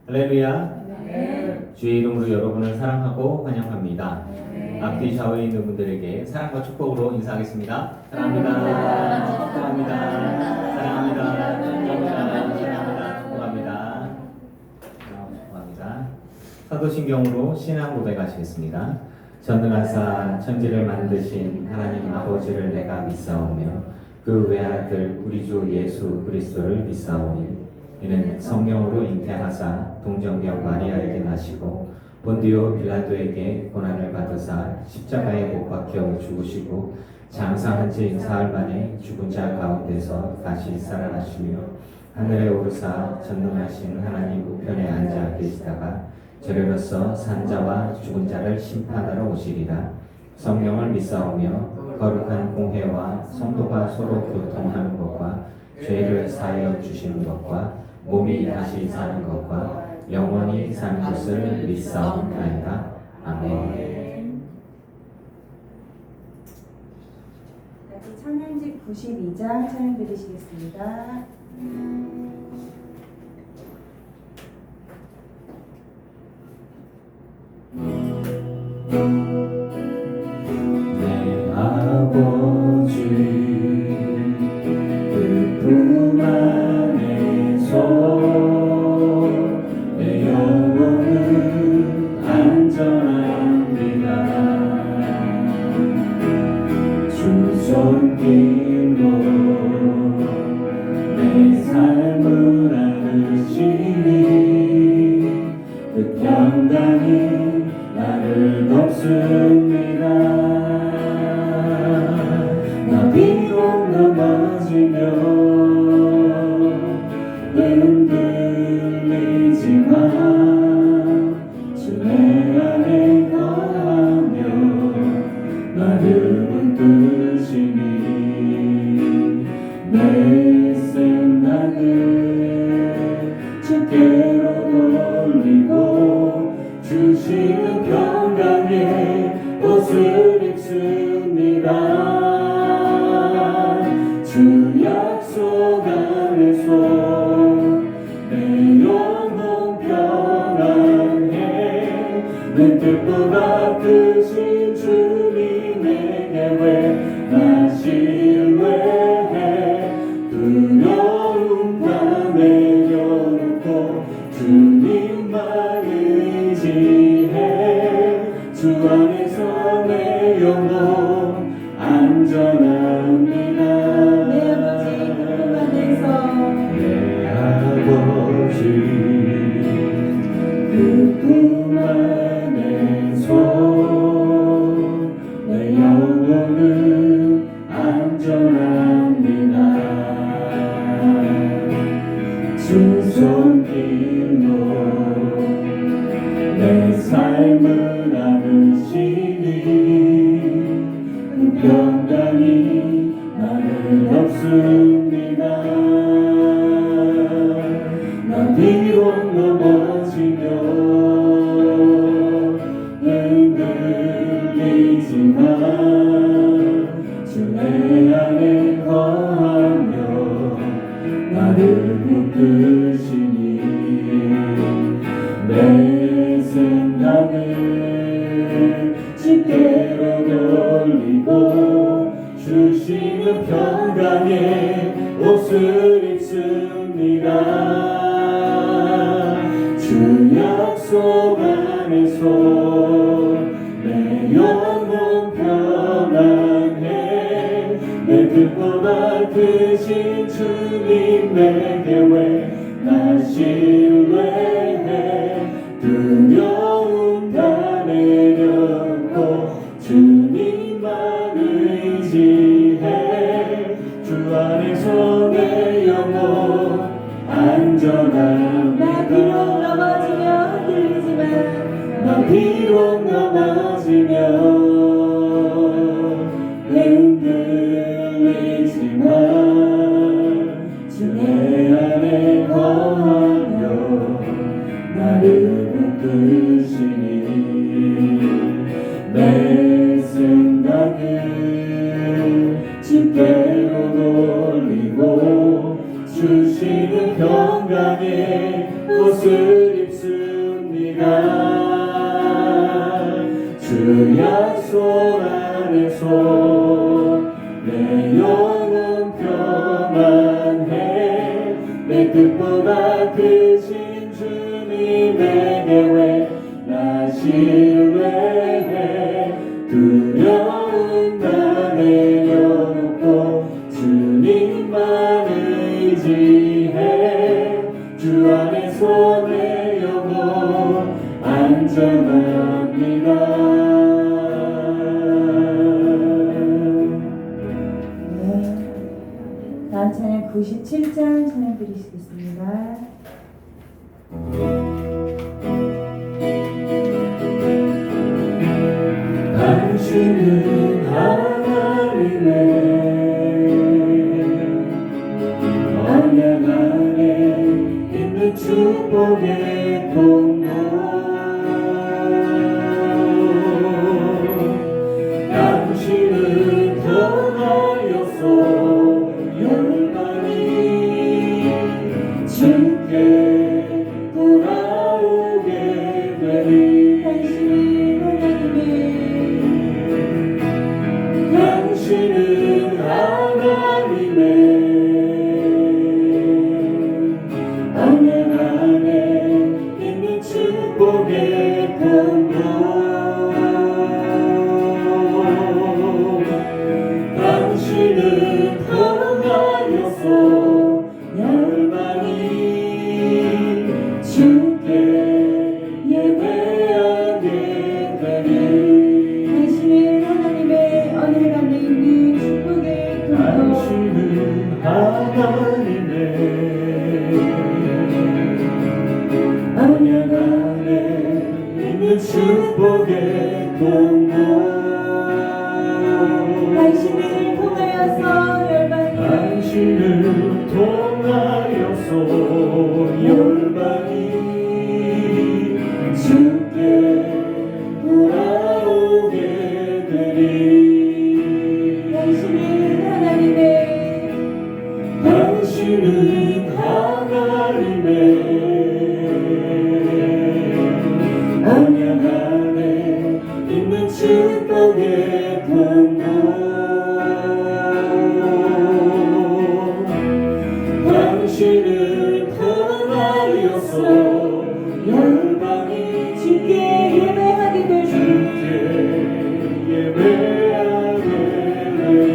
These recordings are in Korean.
할렐루야. 네. 주의 이름으로 여러분을 사랑하고 환영합니다. 네. 앞뒤 좌우에 있는 분들에게 사랑과 축복으로 인사하겠습니다. 사랑합니다. 축복합니다. 사랑합니다. 축복합니다. 축복합니다. 사도신경으로 신앙 고백하시겠습니다. 전능하사 천지를 만드신 하나님 아버지를 내가 믿사오며 그 외아들 우리 주 예수 그리스도를 믿사오니 이는 성령으로 잉태하사 동정녀 마리아에게 나시고 본디오 빌라도에게 고난을 받으사 십자가에 못 박혀 죽으시고 장사한 지 사흘 만에 죽은 자 가운데서 다시 살아나시며 하늘에 오르사 전능하신 하나님 우편에 앉아 계시다가 저리로서 산자와 죽은 자를 심판하러 오시리라. 성령을 믿사오며 거룩한 공회와 성도가 서로 교통하는 것과 죄를 사하여 주시는 것과 몸이 다시 사는 것과 영원히 사는 것을 믿사옵나이다. 아멘. 같이 찬양집 92장 찬양 드리시겠습니다. 내 아버지 그 품 안에서 내 영혼은 안전합니다. 주 손길로 내 삶을 안으시니 그 평강이 나를 덮습니다. 나 비록 넘어지며 흔들리지만 주 내 안에 거하며 나를 붙드시니 내 생각을 주께로 돌리고 주시는 평강에 옷을 입습니다. 주 약속 안에서 내 영혼 평안해 내 뜻보다 크신 주님의 계획 나 신뢰해 두려움 다 내려놓고 주님만 의지해 주 안에서 내 영혼 안전합니다. 내 아버지 그 품 안에서 내 영혼은 안전합니다. 주 손길로 내 삶을 안으시니 그 평강이 나를 덮습니다. 나 비록 넘어지며 흔들리지만 주 내 안에 거하며 나를 붙드시니 내 생각을 주께로 돌리고 주시는 평강에 옷을 입습니다. 주 약속 안에서 내 영혼 평안해 내 뜻보다 크신 주님의 계획 나 신뢰해 두려움 다 내려놓고 주님만 의지해 주 안에서 내 영혼 안전합니다. 나 비록 넘어지며 흔들리지만 주 내 안에 거하며 나를 붙드시니 내 생각을 주께로 돌리고 주시는 평강에 옷을 입습니다. 주 약속 안에서 내 영혼 평안해. 내 뜻보다 크신 주님에게 왜 나 신뢰해. 두려움 다 내려놓고 주님만 의지해. 주 안에서 내 영혼 안전합니다. 다음 찬양 97장 찬양 드리시겠습니다. 당신은 하나님의 언약 안에 있는 축복의 통로. 당신은 통하여서 열방이 주께 돌아오게 되리. 당신은 하나님의 언약 안에 있는 축복의 통로. 당신은 통하여서 열방이 주께 예배하게 되리. 당신은 하나님의 언약 안에 있는 축복의 통로. 당신은 하나님의 언약 안에 있는 축복의 통로. 당신을 통하여서 열방이 당신을 통하여서 열방이 주께 돌아오게 되리. 당신은 하나님의 언약 안에 있는 축복의 통로. 당신을 통하여서 열방이 주께 예배하게 되리. 주께 예배하게 되리.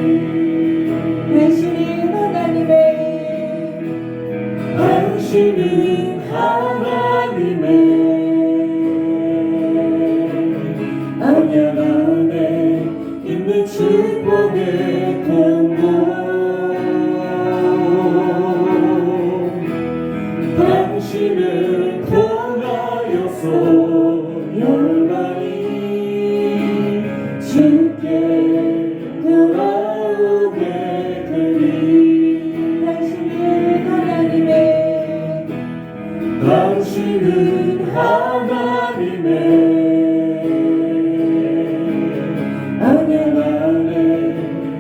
당신은 하나님의 언약 안에 있는 축복의 통로. 당신을 통하여서 열방이 주께 돌아오게 되리. 당신은 하나님의 언약 안에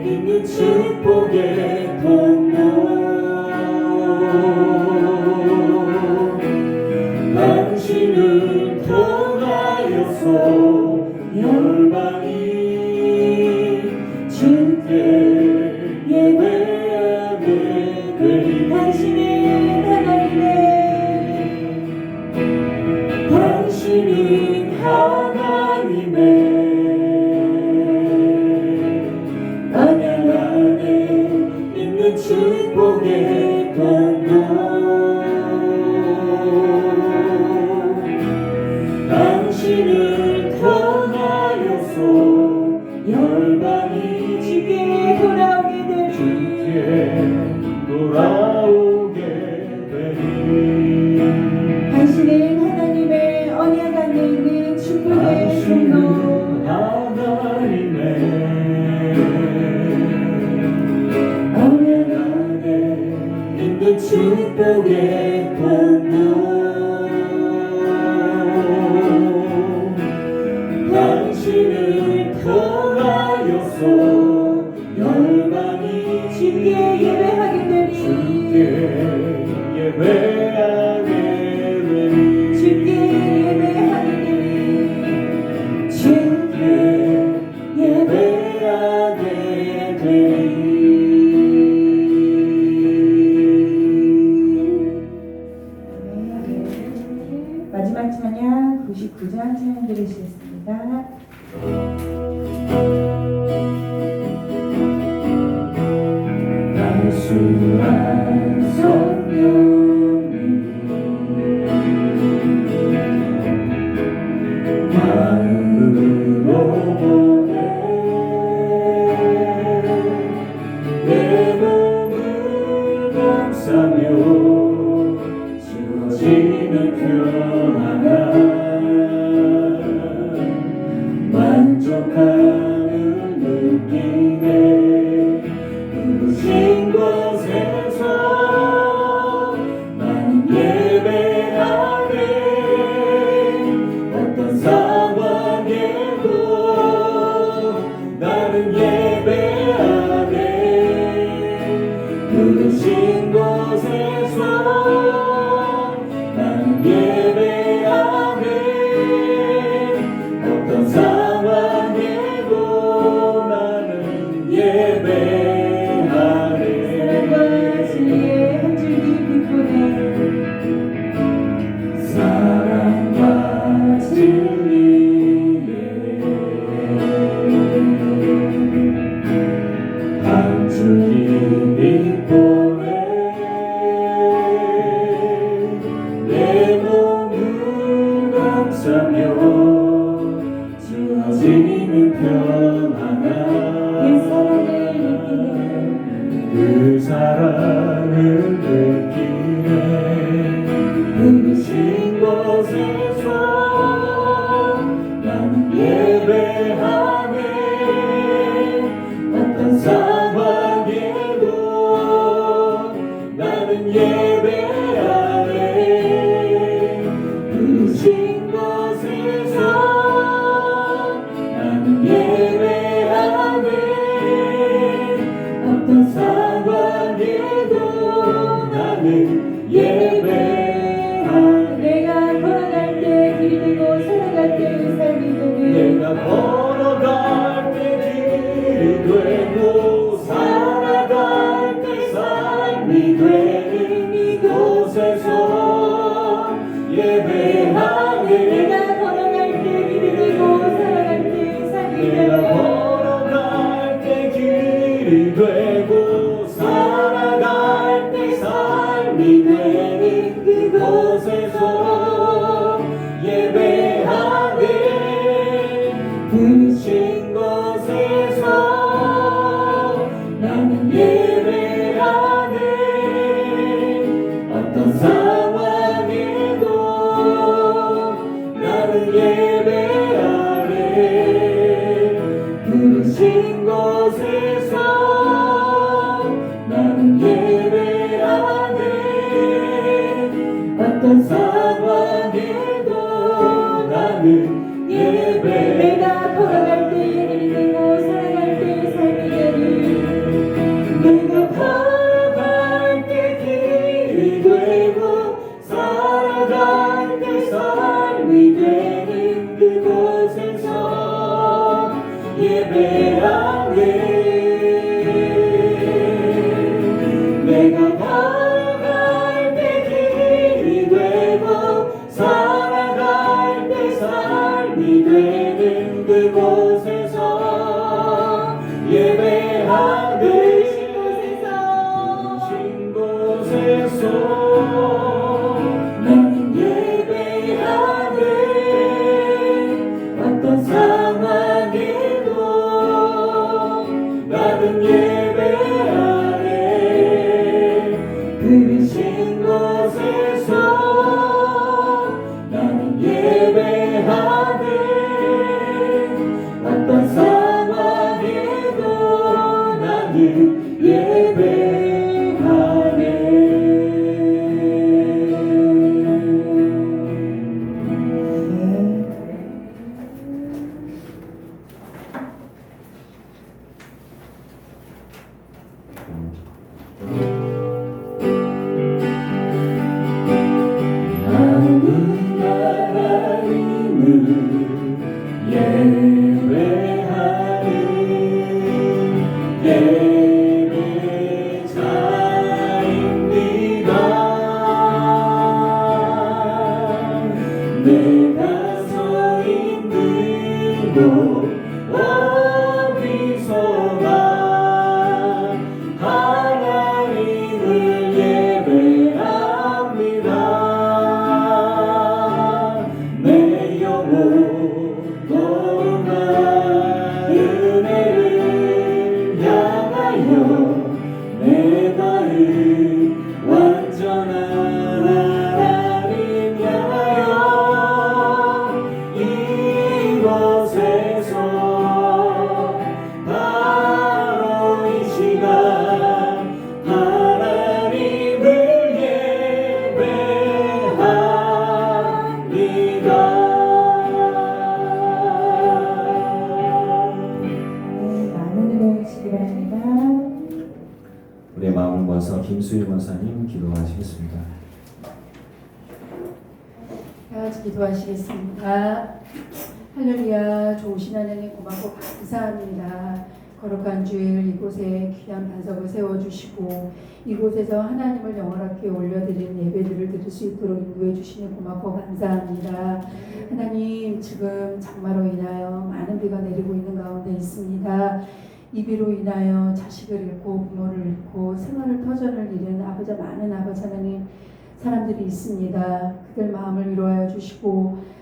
있는 축복의 통로. 당신을 통하여서 열방이 주께 예배하게 되리. 당신은 하나님의 언약 안에 있는 축복의 통로. 당신을 통하여서 열방이 주께 돌아오게 되리. 주께 돌아오게 되리. 당신은 하나님의 언약 안에 있는 축복의 통로. 하나님의 언약 안에 있는 축복의 통로. 당신을 통하여서 열방이 주께 예배하게 되리. 주께 예배하게 되리. 마지막 찬양 99장 찬양 들으시겠습니다. 단순한 성령이 마음으로 보내 내 몸을 감싸며 주어지는 평안함 만족함을 느끼네 부르신 곳에서 나는 예배하네 어떤 상황에도 나는 예배하네 부르신 곳에서 나는 예배하네 어떤 상황에도 나는 예배하네 사랑과 진리의 한 줄기 빛보내 사랑과 진리의 한 줄기 빛보내 내 몸을 감싸며 주어지는 평안함 그 사랑을 느끼네 부르신 곳에서 나는 예배하네 어떤 상황에도 나는 예배하네 부르신 곳에서 나는 예배하네 어떤 상황에도 나는 예배하네 내가 걸어갈 때 길이 되고 살아갈 때 삶이 되는 내가 걸어갈 때 길이 되고 살아갈 때 삶이 되는 이곳에서 예배하네 내가 걸어갈 때 길이 되고 살아갈 때 삶이 내가 되는 걸어갈 때 길이 되고 살아갈 때 삶이 되는 그곳에서 예배하네 부르신 곳에서 나는 예배하네 어떤 상황에도 나는 예배하네 부르신 곳에서 나는 예배하네 어떤 상황에도 나는 예배 내가 걸어갈 때 길이 되고 살아갈 때 삶이 되는 내가 걸어갈 때 길이 되고 살아갈 때 삶이 되는 그곳에서 예배하네 내가 걸어갈 때 길이 되고 살아갈 때 삶이 되는 그곳에서 예배하네 신 곳에서 나는 예배하네 어떤 상황에도 나는 예배하네 부르신 곳에서 나는 예배하네 내가 서 있는 곳 어디서나 하나님을 예배합니다. 내 영혼 너무나 은혜를 향하여 내 발을 완전한 하나님 향하여 이곳에서 바로 이 시간 하나님을 예배합니다. 많은 은혜 주시기 바랍니다. 우리의 마음을 모아서 김수일 권사님 기도하시겠습니다. 다 같이 기도하시겠습니다. 할렐루야. 좋으신 하나님 고맙고 감사합니다. 거룩한 주일 이곳에 귀한 반석을 세워주시고 이곳에서 하나님을 영원하게 올려드리는 예배들을 드릴 수 있도록 인도해 주시니 고맙고 감사합니다. 하나님 지금 장마로 인하여 많은 비가 내리고 있는 가운데 있습니다. 이 비로 인하여 자식을 잃고 부모를 잃고 생활을 터전을 잃은 많은 아버지 하나님 사람들이 있습니다. 그들 마음을 위로하여 주시고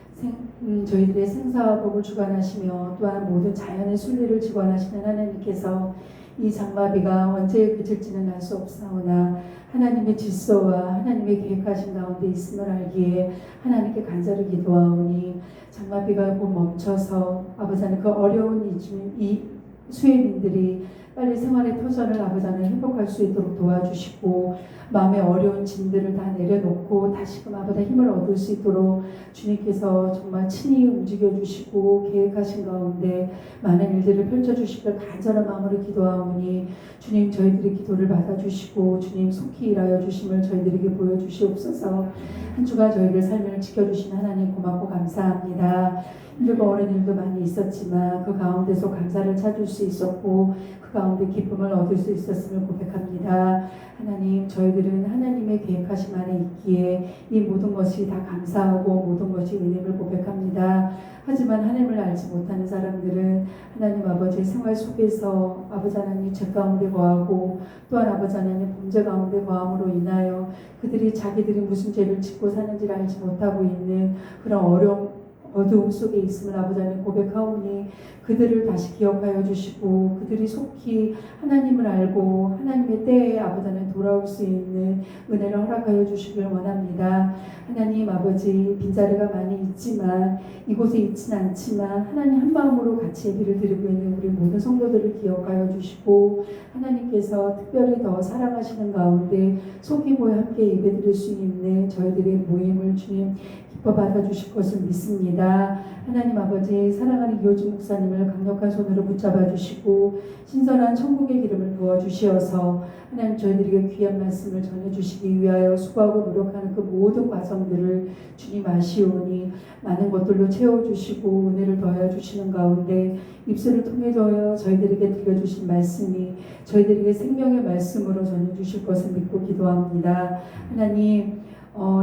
저희들의 생사와 복을 주관하시며 또한 모든 자연의 순리를 주관하시는 하나님께서 이 장마비가 언제 그칠지는 알 수 없사오나 하나님의 질서와 하나님의 계획하신 가운데 있음을 알기에 하나님께 간절히 기도하오니 장마비가 곧 멈춰서 아버지 하나님 그 어려운 이 수혜민들이 빨리 생활의 터전을 아버지 하나님 회복할 수 있도록 도와주시고 마음의 어려운 짐들을 다 내려놓고 다시금 아버지 힘을 얻을 수 있도록 주님께서 정말 친히 움직여 주시고 계획하신 가운데 많은 일들을 펼쳐주시길 간절한 마음으로 기도하오니 주님 저희들의 기도를 받아주시고 주님 속히 일하여 주심을 저희들에게 보여주시옵소서. 한 주간 저희를 삶을 지켜주신 하나님 고맙고 감사합니다. 힘들고 어려운 일도 많이 있었지만 그 가운데서 감사를 찾을 수 있었고 그 가운데 기쁨을 얻을 수 있었음을 고백합니다. 하나님 저희들은 하나님의 계획하심 안에 있기에 이 모든 것이 다 감사하고 모든 것이 은혜를 고백합니다. 하지만 하나님을 알지 못하는 사람들은 하나님 아버지의 생활 속에서 아버지 하나님 죄 가운데 거하고 또한 아버지 하나님 범죄 가운데 거함으로 인하여 그들이 자기들이 무슨 죄를 짓고 사는지를 알지 못하고 있는 그런 어두움 속에 있음을 아버지 하나님 고백하오니 그들을 다시 기억하여 주시고 그들이 속히 하나님을 알고 하나님의 때에 아버지 하나님 돌아올 수 있는 은혜를 허락하여 주시길 원합니다. 하나님 아버지 빈자리가 많이 있지만 이곳에 있지는 않지만 하나님 한 마음으로 같이 예배를 드리고 있는 우리 모든 성도들을 기억하여 주시고 하나님께서 특별히 더 사랑하시는 가운데 속히 모여 함께 예배 드릴 수 있는 저희들의 모임을 주님 기뻐 받아주실 것을 믿습니다. 하나님 아버지 사랑하는 이호준 목사님을 강력한 손으로 붙잡아 주시고 신선한 천국의 기름을 부어주시어서 하나님 저희들에게 귀한 말씀을 전해주시기 위하여 수고하고 노력하는 그 모든 과정들을 주님 아시오니 많은 것들로 채워주시고 은혜를 더하여 주시는 가운데 입술을 통해서 저희들에게 들려주신 말씀이 저희들에게 생명의 말씀으로 전해주실 것을 믿고 기도합니다. 하나님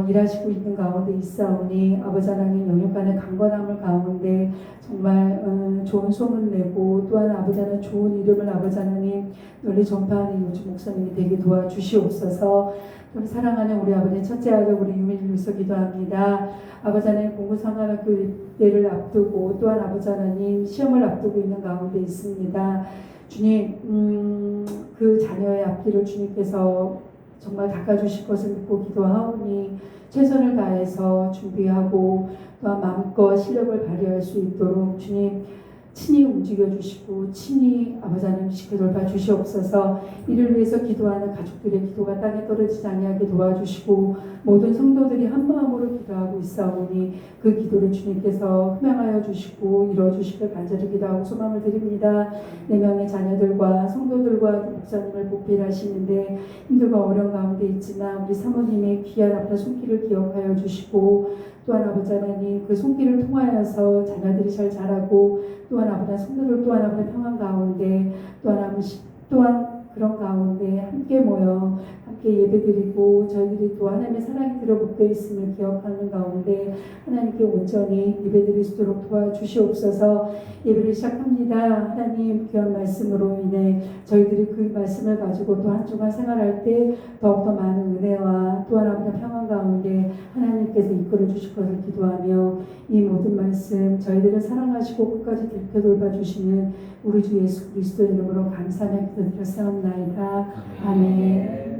일하시고 있는 가운데 있사오니 아버지 하나님 영육간의 강건함을 가운데 정말 좋은 소문 내고 또한 아버지 하나님 좋은 이름을 아버지 하나님 널리 전파하는 요즘 목사님이 되게 도와주시옵소서. 우리 사랑하는 우리 아버지 첫째 아들 우리 유민을 위해서 기도합니다. 아버지 하나님 공부상관학교 때를 앞두고 또한 아버지 하나님 시험을 앞두고 있는 가운데 있습니다. 주님 그 자녀의 앞길을 주님께서 정말 닦아주실 것을 믿고 기도하오니 최선을 다해서 준비하고 또한 마음껏 실력을 발휘할 수 있도록 주님 친히 움직여주시고 친히 아버지 하나님 지켜 돌봐 주시옵소서. 이를 위해서 기도하는 가족들의 기도가 땅에 떨어지지 아니하게 도와주시고 모든 성도들이 한 마음으로 기도하고 있사오니 그 기도를 주님께서 흠양하여 주시고 이루어주시길 간절히 기도하고 소망을 드립니다. 4명의 자녀들과 성도들과 목사님을 보필하시는데 힘들고 어려운 가운데 있지만 우리 사모님의 귀한 아픈 손길을 기억하여 주시고 또한 아버지 하나님 그 손길을 통하여서 자녀들이 잘 자라고 또한 아버지 성도들 또한 아버지 평안 가운데 또한 그런 가운데 함께 모여 함께 예배드리고 저희들이 또 하나님의 사랑이 들어붙어 있음을 기억하는 가운데 하나님 하나님께 온전히 예배드릴 수 있도록 도와주시옵소서. 예배를 시작합니다. 하나님 귀한 말씀으로 인해 저희들이 그 말씀을 가지고 또 한 주간 생활할 때 더욱더 많은 은혜와 또한 아버지 평안 가운데 하나님께서 이끌어 주실 것을 기도하며 이 모든 말씀 저희들을 사랑하시고 끝까지 지켜 돌봐주시는 우리 주 예수 그리스도 이름으로 감사하며 기도드렸사옵나이다. 아멘.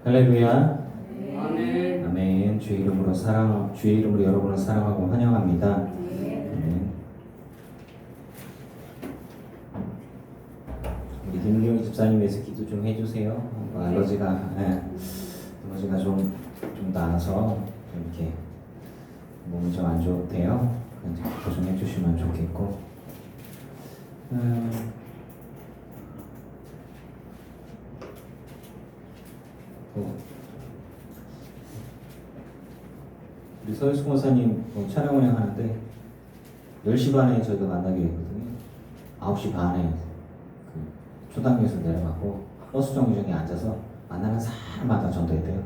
할렐루야. 아멘. 아멘. 주의 이름으로 여러분을 사랑하고 환영합니다. 아멘. 우리 김기용 집사님 위해서 기도 좀 해주세요. 알러지가 좀 나아서 좀 이렇게 몸이 좀 안 좋대요. 기도 좀 해주시면 좋겠고. 우리 서유수 목사님 촬영 운영하는데 10시 반에 저희가 만나기로 했거든요. 9시 반에 그 초당역에서 내려가고 버스 정류장에 앉아서 만나는 사람마다 전도했대요.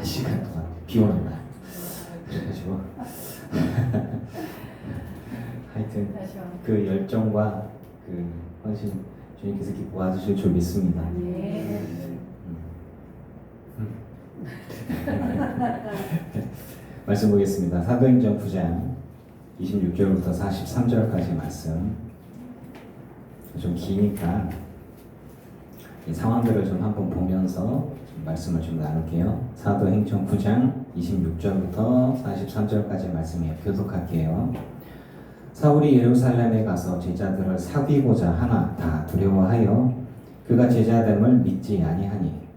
1시간 동안 비 오는 날. 그래가지고 하여튼 그 열정과 그 헌신 주님께서 기뻐하실 줄 믿습니다. 말씀 보겠습니다. 사도행전 9장 26절부터 43절까지 말씀. 좀 기니까 이 상황들을 좀 한번 보면서 좀 말씀을 좀 나눌게요. 사도행전 9장 26절부터 43절까지 말씀에 교독할게요. 사울이 예루살렘에 가서 제자들을 사귀고자 하나 다 두려워하여 그가 제자됨을 믿지 아니하니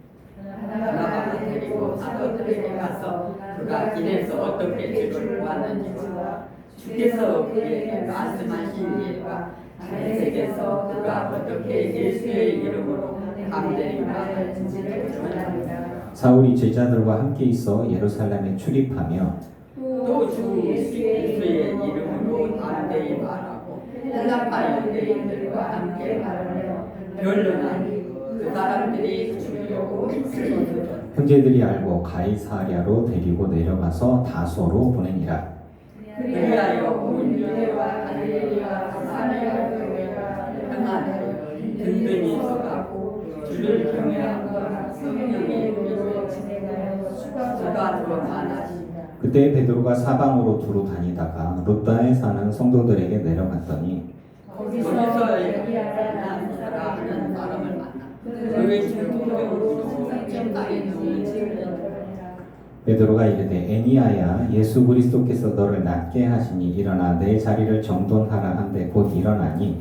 나가 데리고 사도들에게 가서 그가 길에서 어떻게 주를 구하는지와 주께서 그에게 말씀하신 일과 다윗에게서 그가 어떻게 예수의 이름으로 담대히 말하는지를 전합니다. 사울이 제자들과 함께 있어 예루살렘에 출입하며 또 주 예수의 이름으로 담대히 말하고 헬라파 유대인들과 함께 말하며 변론하니 그 사람들이 죽이려고 했으니 형제들이 알고 가이사랴로 데리고 내려가서 다소로 보내니라. 그리하여 온 유대와 갈릴리와 사마리아 교회가 평안하여 든든히 서가고 주를 경외함과 성령의 일로 진행하여 수가 더 많아지니라. 그때 베드로가 사방으로 두루 다니다가 루다에 사는 성도들에게 내려갔더니 거기서 엘리야라는 사람을 만나 그의 중동적으로 성경 땅에 누운 베드로가 이르되 애니야야 예수 그리스도께서 너를 낫게 하시니 일어나 내 자리를 정돈하라 한데 곧 일어나니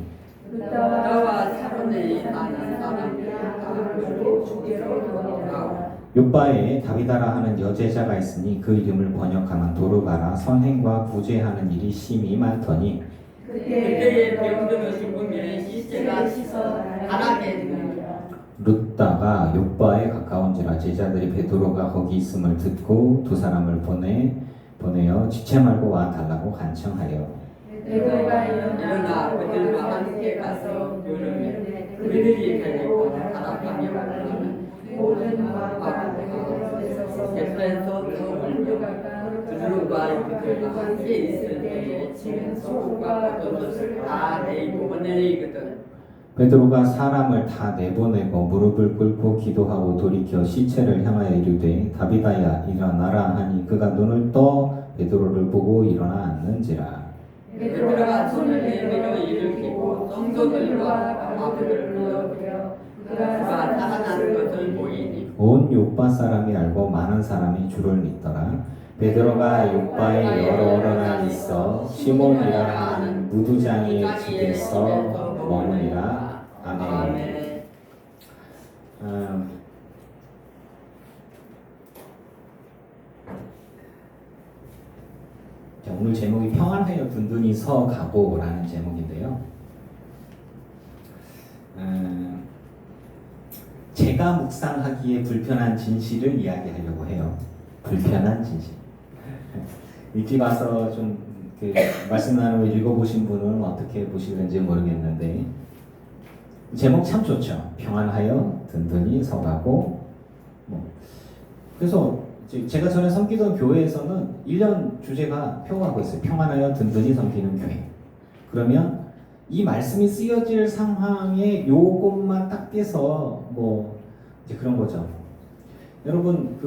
루다와 사로네에 사는 사람들이 다 그로 주께로 돌아오라. 요바에 다비다라 하는 여제자가 있으니 그 이름을 번역하면 도르가라 선행과 구제하는 일이 심히 많더니 그때에 병들어 죽으면 시체가 씻어 바람에 드느니라. 루다가 요바에 가까운지라 제자들이 베드로가 거기 있음을 듣고 두 사람을 보내어 지체 말고 와 달라고 간청하여 베드로가 일어나 그들과 함께 가서 누르면 그들이 데리고 타락하며 올라가는 모든 과부가 에프레소 성을 두루가 그들과 함께 있을 때에 지은 소고가 겉옷을 다 내입고 내리거든. 베드로가 사람을 다 내보내고 무릎을 꿇고 기도하고 돌이켜 시체를 향하여 이르되 다비다야 일어나라 하니 그가 눈을 떠 베드로를 보고 일어나 앉는지라. 베드로가 손을 내밀어 일으키고 성도들과 바울을 불러들여 그가 살아나는 것을 보이니 온 요빠 사람이 알고 많은 사람이 주를 믿더라. 베드로가 요빠에 여러 날 있어 시몬이라 하는 무두장이의 집에서 머무니라. 아멘. 자, 오늘 제목이 평안하여 든든히 서가고라는 제목인데요. 제가 묵상하기에 불편한 진실을 이야기하려고 해요. 불편한 진실. 일찍 와서 좀 말씀 나누고 읽어보신 분은 어떻게 보시는지 모르겠는데 제목 참 좋죠. 평안하여 든든히 서가고. 그래서 제가 전에 섬기던 교회에서는 1년 주제가 표하고 있어요. 평안하여 든든히 섬기는 교회. 그러면 이 말씀이 쓰여질 상황에 요것만 딱 떼서 이제 그런 거죠. 여러분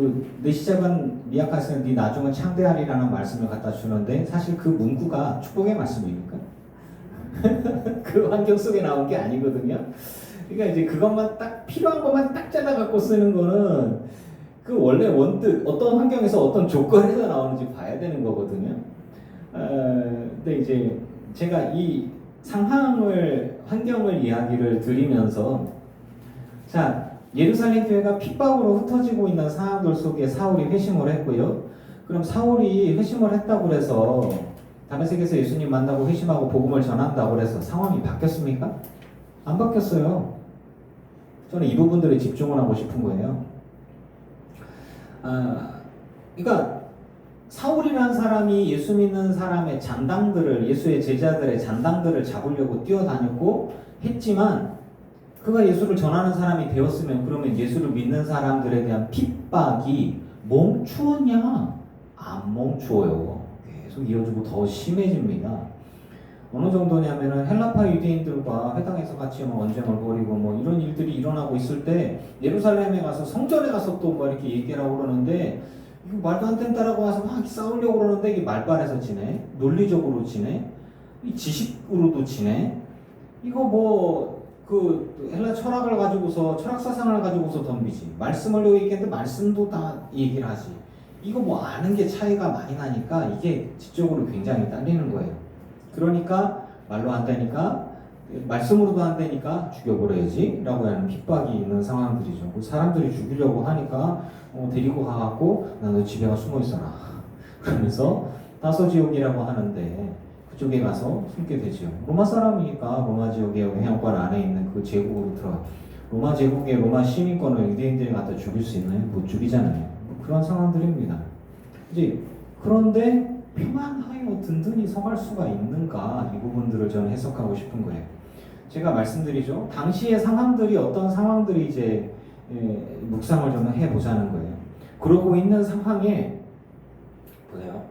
내 시작은 미약하시는 네 나중은 창대하리라는 말씀을 갖다 주는데 사실 그 문구가 축복의 말씀입니까? 그 환경 속에 나온 게 아니거든요. 그러니까 이제 그것만 딱 필요한 것만 딱 잘라 갖고 쓰는 거는 그 원래 원뜻 어떤 환경에서 어떤 조건에서 나오는지 봐야 되는 거거든요. 근데 이제 제가 이 환경을 이야기를 드리면서 자 예루살렘 교회가 핍박으로 흩어지고 있는 상황들 속에 사울이 회심을 했고요. 그럼 사울이 회심을 했다고 해서 다메섹에서 예수님 만나고 회심하고 복음을 전한다고 해서 상황이 바뀌었습니까? 안 바뀌었어요. 저는 이 부분들에 집중을 하고 싶은 거예요. 그러니까 사울이라는 사람이 예수 믿는 사람의 잔당들을 예수의 제자들의 잔당들을 잡으려고 뛰어다녔고 했지만 그가 예수를 전하는 사람이 되었으면 그러면 예수를 믿는 사람들에 대한 핍박이 멈추었냐? 안 멈추어요. 계속 이어지고 더 심해집니다. 어느 정도냐면은 헬라파 유대인들과 회당에서 같이 언쟁을 벌이고 이런 일들이 일어나고 있을 때 예루살렘에 가서 성전에 가서 또 이렇게 얘기를 하고 그러는데 이거 말도 안 된다라고 와서 막 싸우려고 그러는데 이게 말발에서 지내, 논리적으로 지내, 이 지식으로도 지내. 이거 헬라 철학을 가지고서 철학 사상을 가지고서 덤비지. 말씀을 얘기했는데 말씀도 다 얘기를 하지. 이거 아는 게 차이가 많이 나니까 이게 지적으로 굉장히 딸리는 거예요. 그러니까 말로 안 되니까 말씀으로도 안 되니까 죽여버려야지 라고 하는 핍박이 있는 상황들이죠. 사람들이 죽이려고 하니까 데리고 가갖고 너 집에 가 숨어 있어라 그러면서 다소지옥이라고 하는데 그쪽에 가서 숨게 되죠. 로마 사람이니까 로마 지역의 영향권 안에 있는 그 제국으로 들어가. 로마 제국의 로마 시민권을 유대인들이 갖다 죽일 수 있나요? 못 죽이잖아요. 그런 상황들입니다. 이제 그런데 평안하여 든든히 서갈 수가 있는가, 이 부분들을 저는 해석하고 싶은 거예요. 제가 말씀드리죠. 당시의 상황들이 어떤 상황들이 이제 묵상을 좀 해보자는 거예요. 그러고 있는 상황에 보세요.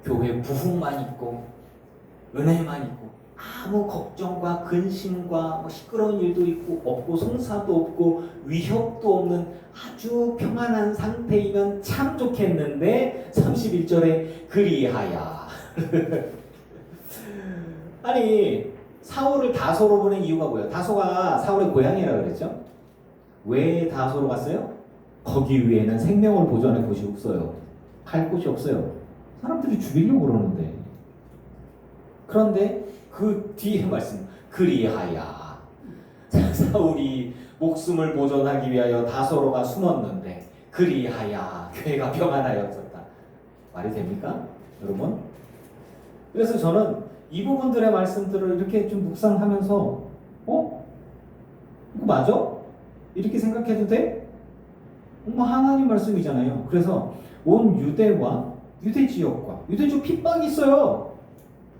교회 부흥만 있고 은혜만 있고 아무 걱정과 근심과 시끄러운 일도 있고 없고 송사도 없고 위협도 없는 아주 평안한 상태이면 참 좋겠는데 31절에 그리하야 아니 사울을 다소로 보낸 이유가 뭐예요? 다소가 사울의 고향이라고 그랬죠? 왜 다소로 갔어요? 거기 위에는 생명을 보존할 곳이 없어요. 갈 곳이 없어요. 사람들이 죽이려고 그러는데. 그런데 그 뒤에 말씀 그리하야 사울이 목숨을 보존하기 위하여 다소로가 숨었는데 그리하야 교회가 평안하였었다. 말이 됩니까? 여러분? 그래서 저는 이 부분들의 말씀들을 이렇게 좀 묵상하면서 이거 맞아? 이렇게 생각해도 돼? 하나님 말씀이잖아요. 그래서 온 유대와 유대 지역과 유대 지역 핍박이 있어요.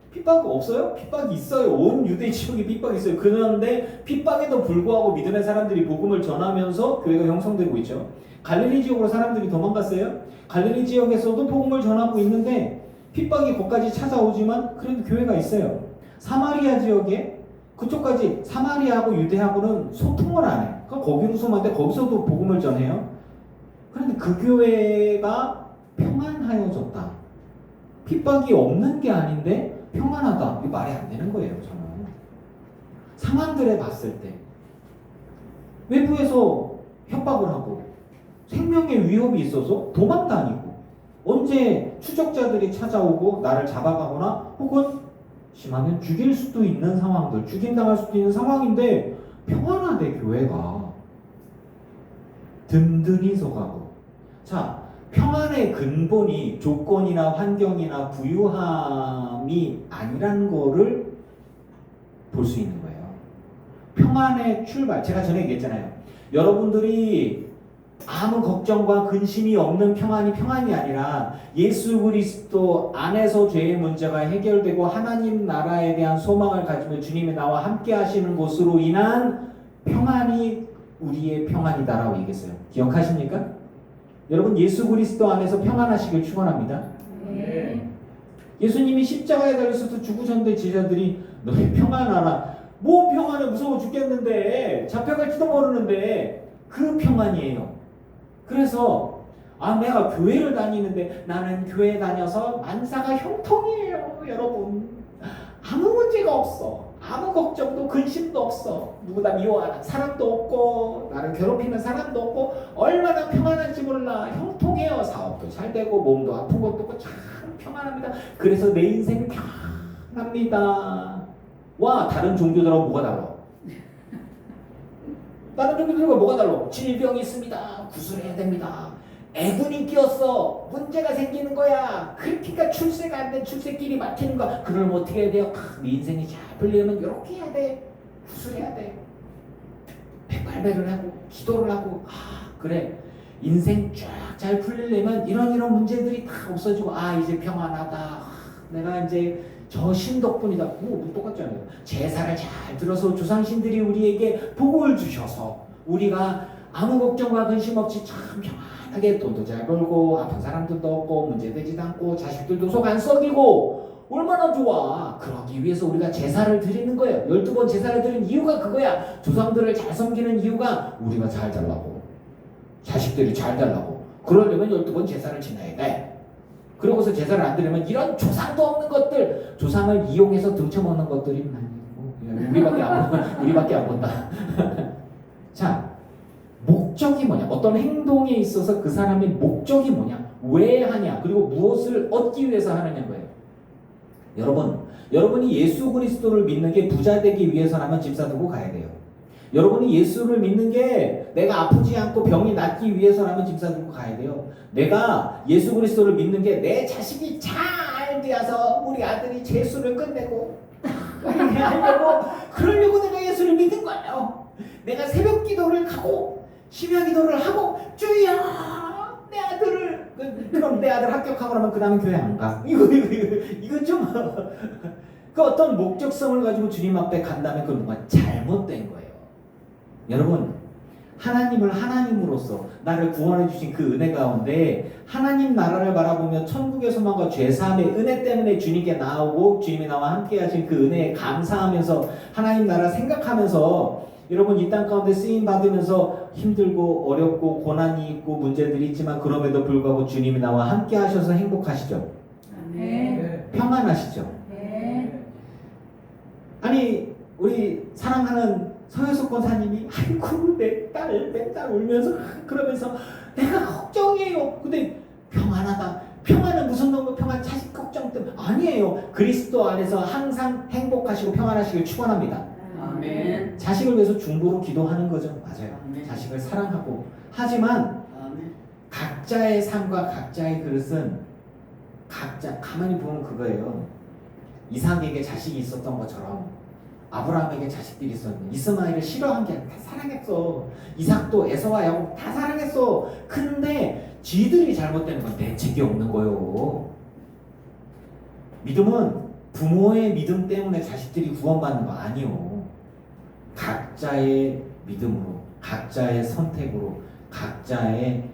핍박 없어요? 핍박이 있어요. 온 유대 지역에 핍박이 있어요. 그런데 핍박에도 불구하고 믿음의 사람들이 복음을 전하면서 교회가 형성되고 있죠. 갈릴리 지역으로 사람들이 도망갔어요. 갈릴리 지역에서도 복음을 전하고 있는데 핍박이 거기까지 찾아오지만 그래도 교회가 있어요. 사마리아 지역에 그쪽까지 사마리아하고 유대하고는 소통을 안 해. 그러니까 거기로 소문데 거기서도 복음을 전해요. 그런데 그 교회가 평안하여졌다. 핍박이 없는 게 아닌데 평안하다. 이게 말이 안 되는 거예요. 저는 상황들에 봤을 때 외부에서 협박을 하고 생명의 위협이 있어서 도망 다니고 언제 추적자들이 찾아오고 나를 잡아가거나 혹은 심하면 죽일 수도 있는 상황들, 죽임당할 수도 있는 상황인데 평안하대 교회가. 든든히 서가고. 자, 평안의 근본이 조건이나 환경이나 부유함이 아니라는 거를 볼 수 있는 거예요. 평안의 출발, 제가 전에 얘기했잖아요. 여러분들이 아무 걱정과 근심이 없는 평안이 아니라 예수 그리스도 안에서 죄의 문제가 해결되고 하나님 나라에 대한 소망을 가지며 주님이 나와 함께 하시는 것으로 인한 평안이 우리의 평안이다라고 얘기했어요. 기억하십니까? 여러분 예수 그리스도 안에서 평안하시길 축원합니다. 네. 예수님이 십자가에 달려서 죽으셨는데 제자들이 너희 평안하라. 뭐 평안해, 무서워 죽겠는데 잡혀갈지도 모르는데 그 평안이에요. 그래서 내가 교회를 다니는데 나는 교회 다녀서 만사가 형통이에요. 여러분 아무 문제가 없어. 아무 걱정도 근심도 없어. 누구나 미워하는 사람도 없고 나를 괴롭히는 사람도 없고 얼마나 평안한지 몰라. 형통해요. 사업도 잘 되고 몸도 아픈 것도 없고 참 평안합니다. 그래서 내 인생 평안합니다. 와, 다른 종교들하고 뭐가 달라? 다른 종교들과 뭐가 달라? 질병이 있습니다. 구술해야 됩니다. 애군이 끼었어. 문제가 생기는 거야. 그러니까 출세가 안 된 출세길이 막히는 거야. 그러면 어떻게 해야 돼요? 네 인생이 잘 풀리려면 이렇게 해야 돼. 구술해야 돼. 백발배를 하고 기도를 하고 그래. 인생 쫙 잘 풀리려면 이런 문제들이 다 없어지고 이제 평안하다. 내가 이제 저 신 덕분이다. 뭐 똑같잖아요. 제사를 잘 들어서 조상신들이 우리에게 복을 주셔서 우리가 아무 걱정과 근심 없이 참 평안하게 돈도 잘 벌고 아픈 사람들도 없고 문제되지도 않고 자식들도 속 안 썩이고 얼마나 좋아. 그러기 위해서 우리가 제사를 드리는 거예요. 12번 제사를 드리는 이유가 그거야. 조상들을 잘 섬기는 이유가 우리가 잘 달라고, 자식들이 잘 달라고. 그러려면 12번 제사를 지내야 돼. 그러고서 제사를 안 드리면 이런 조상도 없는 것들, 조상을 이용해서 등쳐먹는 것들이 우리밖에 안 본다. 자, 목적이 뭐냐? 어떤 행동에 있어서 그 사람의 목적이 뭐냐? 왜 하냐? 그리고 무엇을 얻기 위해서 하느냐는 거예요. 여러분이 예수 그리스도를 믿는 게 부자 되기 위해서라면 집 사두고 가야 돼요. 여러분이 예수를 믿는 게 내가 아프지 않고 병이 낫기 위해서라면 집 사두고 가야 돼요. 내가 예수 그리스도를 믿는 게 내 자식이 잘 되어서 우리 아들이 재수를 끝내고 그러려고 내가 예수를 믿는 거예요. 내가 새벽 기도를 하고 심야 기도를 하고 주여 내 아들을 그럼 내 아들 합격하고 나면 그 다음에 교회 안 가. 이거 좀 그 어떤 목적성을 가지고 주님 앞에 간다면 그건 뭔가 잘못된 거예요. 여러분 하나님을 하나님으로서 나를 구원해 주신 그 은혜 가운데 하나님 나라를 바라보며 천국의 소망과 죄사함의 은혜 때문에 주님께 나오고 주님이 나와 함께 하신 그 은혜에 감사하면서 하나님 나라 생각하면서 여러분 이 땅 가운데 쓰임 받으면서 힘들고 어렵고 고난이 있고 문제들이 있지만 그럼에도 불구하고 주님이 나와 함께 하셔서 행복하시죠? 네. 평안하시죠? 네. 아니 우리 사랑하는 서효석 권사님이 아이고 내 딸 맨날 울면서 그러면서 내가 걱정이에요. 근데 평안하다. 평안은 무슨 놈의 평안? 자식 걱정 때문에 아니에요. 그리스도 안에서 항상 행복하시고 평안하시길 축원합니다. 아멘. 자식을 위해서 중보로 기도하는 거죠. 맞아요. 아멘. 자식을 사랑하고 하지만 아멘. 각자의 삶과 각자의 그릇은 각자 가만히 보면 그거예요. 이삭에게 자식이 있었던 것처럼 아브라함에게 자식들이 있었는데 이스마엘을 싫어한 게 아니라 다 사랑했어. 이삭도 에서와 야곱 다 사랑했어. 근데 지들이 잘못되는 건 대책이 없는 거예요. 믿음은 부모의 믿음 때문에 자식들이 구원받는 거 아니요. 각자의 믿음으로, 각자의 선택으로, 각자의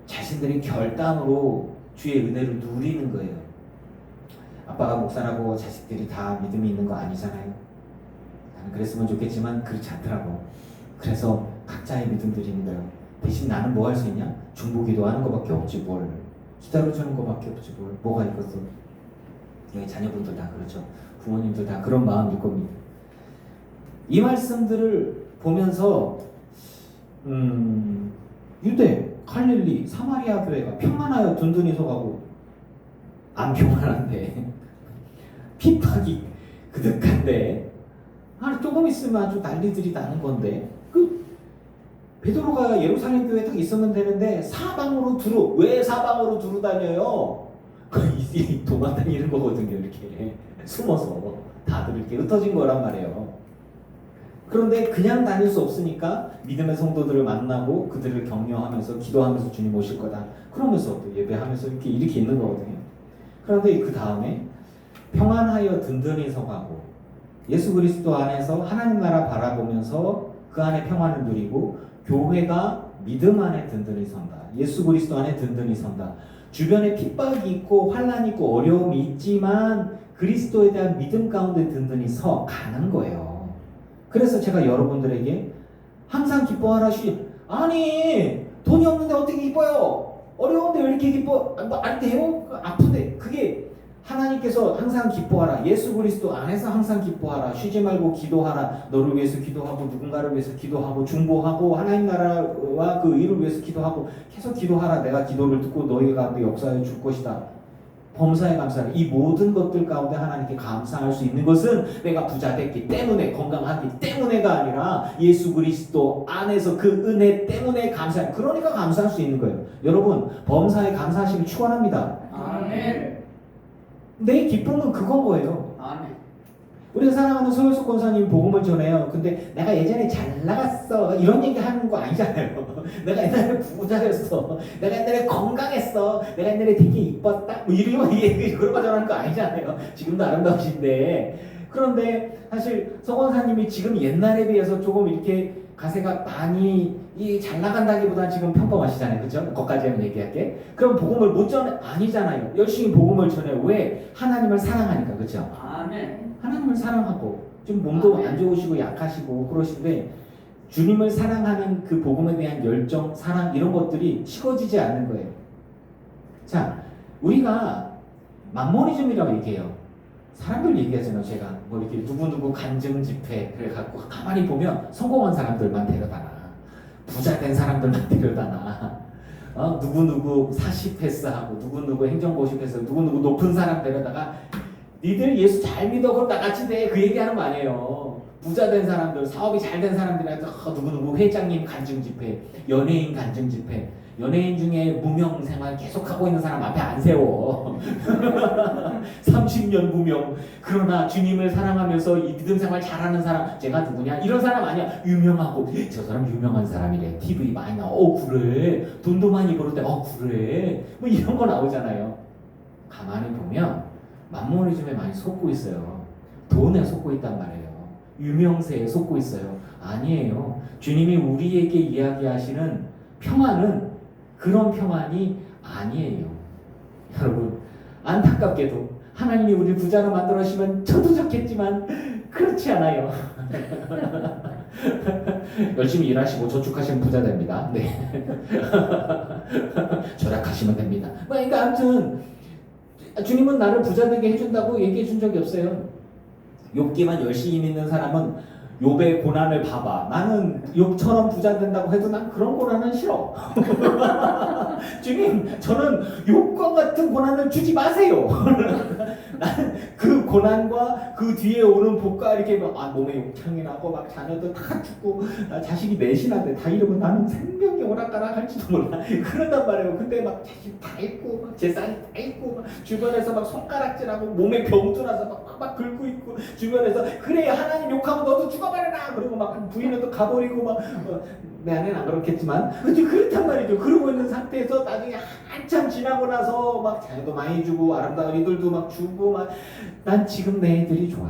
자신들의 결단으로 주의 은혜를 누리는 거예요. 아빠가 목사라고 자식들이 다 믿음이 있는 거 아니잖아요. 나는 그랬으면 좋겠지만 그렇지 않더라고. 그래서 각자의 믿음들이 있는 거예요. 대신 나는 뭐 할 수 있냐? 중보기도 하는 거밖에 없지 뭘. 기다려주는 거밖에 없지 뭘. 뭐가 있겠어. 여기 자녀분들 다 그렇죠. 부모님들 다 그런 마음일 겁니다. 이 말씀들을 보면서 유대, 갈릴리, 사마리아 교회가 평안하여 든든히 서가고 안 평안한데 핍박이 그득한데 조금 있으면 아주 난리들이 나는 건데 베드로가 예루살렘 교회에 딱 있으면 되는데 왜 사방으로 두루 다녀요? 도망다니는 거거든요. 이렇게 숨어서 다들 이렇게 흩어진 거란 말이에요. 그런데 그냥 다닐 수 없으니까 믿음의 성도들을 만나고 그들을 격려하면서 기도하면서 주님 오실 거다. 그러면서 또 예배하면서 이렇게 있는 거거든요. 그런데 그 다음에 평안하여 든든히 서가고 예수 그리스도 안에서 하나님 나라 바라보면서 그 안에 평안을 누리고 교회가 믿음 안에 든든히 선다. 예수 그리스도 안에 든든히 선다. 주변에 핍박이 있고 환난이 있고 어려움이 있지만 그리스도에 대한 믿음 가운데 든든히 서 가는 거예요. 그래서 제가 여러분들에게 항상 기뻐하라 아니 돈이 없는데 어떻게 기뻐요? 어려운데 왜 이렇게 기뻐? 안 돼요? 아픈데 그게 하나님께서 항상 기뻐하라. 예수 그리스도 안에서 항상 기뻐하라. 쉬지 말고 기도하라. 너를 위해서 기도하고 누군가를 위해서 기도하고 중보하고 하나님 나라와 그 일을 위해서 기도하고 계속 기도하라. 내가 기도를 듣고 너희 가운데 역사해 줄 것이다. 범사에 감사하라. 이 모든 것들 가운데 하나님께 감사할 수 있는 것은 내가 부자 됐기 때문에 건강하기 때문에가 아니라 예수 그리스도 안에서 그 은혜 때문에 감사해. 그러니까 감사할 수 있는 거예요. 여러분 범사에 감사하시길 축원합니다. 아멘. 내 기쁨은 그건 거예요. 아멘. 우리가 사랑하는 서울석 권사님 복음을 전해요. 근데 내가 예전에 잘 나갔어 이런 얘기 하는 거 아니잖아요. 내가 옛날에 부자였어. 내가 옛날에 건강했어. 내가 옛날에 되게 이뻤다. 뭐 이런 그런 거 전하는 거 아니잖아요. 지금도 아름다우신데. 그런데 사실 석 권사님이 지금 옛날에 비해서 조금 이렇게 가세가 많이 잘 나간다기보다는 지금 평범하시잖아요. 그렇죠? 거기까지는 얘기할게. 그럼 복음을 못 전해? 아니잖아요. 열심히 복음을 전해요. 왜? 하나님을 사랑하니까. 그렇죠? 아멘. 하나님을 사랑하고 좀 몸도 안 좋으시고 약하시고 그러신데 주님을 사랑하는 그 복음에 대한 열정, 사랑 이런 것들이 식어지지 않는 거예요. 자, 우리가 만모니즘이라고 얘기해요. 사람들 얘기하잖아요. 제가 뭐 이렇게 누구누구 간증 집회 그래갖고 가만히 보면 성공한 사람들만 데려다나 부자 된 사람들만 데려다나 누구누구 40패스하고 누구누구 행정고시패스 누구누구 높은 사람 데려다가 니들 예수 잘 믿어 그럼 나같이 돼 그 얘기하는 거 아니에요. 부자 된 사람들 사업이 잘 된 사람들한테 누구누구 회장님 간증 집회 연예인 간증 집회 연예인 중에 무명 생활 계속하고 있는 사람 앞에 안 세워. 30년 무명. 그러나 주님을 사랑하면서 이 믿음 생활 잘하는 사람 제가 누구냐? 이런 사람 아니야. 유명하고 저 사람 유명한 사람이래. TV 많이 나와. 그래. 돈도 많이 벌을 때 그래. 뭐 이런 거 나오잖아요. 가만히 보면 만모니즘에 많이 속고 있어요. 돈에 속고 있단 말이에요. 유명세에 속고 있어요. 아니에요. 주님이 우리에게 이야기하시는 평안은 그런 평안이 아니에요. 여러분 안타깝게도 하나님이 우리 부자로 만들어 주시면 저도 좋겠지만 그렇지 않아요. 열심히 일하시고 저축하시면 부자 됩니다. 네. 절약하시면 됩니다. 그러니까 아무튼 주님은 나를 부자 되게 해준다고 얘기해 준 적이 없어요. 욥기만 열심히 믿는 사람은 욥의 고난을 봐봐. 나는 욥처럼 부자 된다고 해도 난 그런 고난은 싫어. 주님, 저는 욥과 같은 고난을 주지 마세요. 나는 그 고난과 그 뒤에 오는 복과 이렇게 몸에 욕창이 나고 막 자녀도 다 죽고 자식이 넷이나 다 이러면 나는 생명이 오락가락할지도 몰라. 그런단 말이에요. 근데 막 자식 다 있고 막 재산이 다 있고 막 주변에서 막 손가락질하고 몸에 병들어서 막 긁고 있고 주변에서 그래 하나님 욕하면 너도 죽어버려라. 그리고 막 부인은 또 가버리고 막 내 아내는 안 그렇겠지만 그렇단 말이죠. 그러고 있는 상태에서 나중에 한참 지나고 나서 막 자녀도 많이 주고 아름다운 이들도 막 주고 막 난 지금 내 애들이 좋아.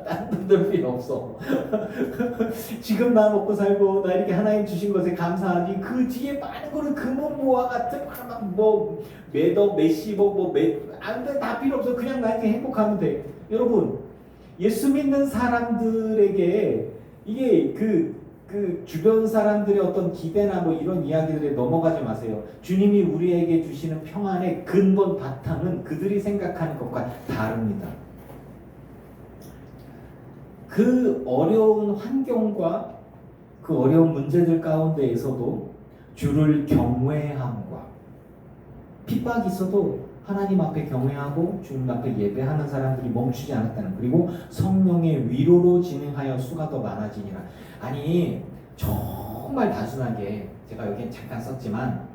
딴 분들 필요 없어. 지금 나 먹고 살고 나 이렇게 하나님 주신 것에 감사하니 그 뒤에 많은 거는 금은보화 같은 뭐 몇억 몇십억 다 필요 없어. 그냥 나한테 행복하면 돼. 여러분, 예수 믿는 사람들에게 이게 그 주변 사람들의 어떤 기대나 뭐 이런 이야기들에 넘어가지 마세요. 주님이 우리에게 주시는 평안의 근본 바탕은 그들이 생각하는 것과 다릅니다. 그 어려운 환경과 그 어려운 문제들 가운데에서도 주를 경외함과 핍박이 있어도 하나님 앞에 경외하고 주님 앞에 예배하는 사람들이 멈추지 않았다는, 그리고 성령의 위로로 진행하여 수가 더 많아지니라. 아니 정말 단순하게 제가 여기 잠깐 썼지만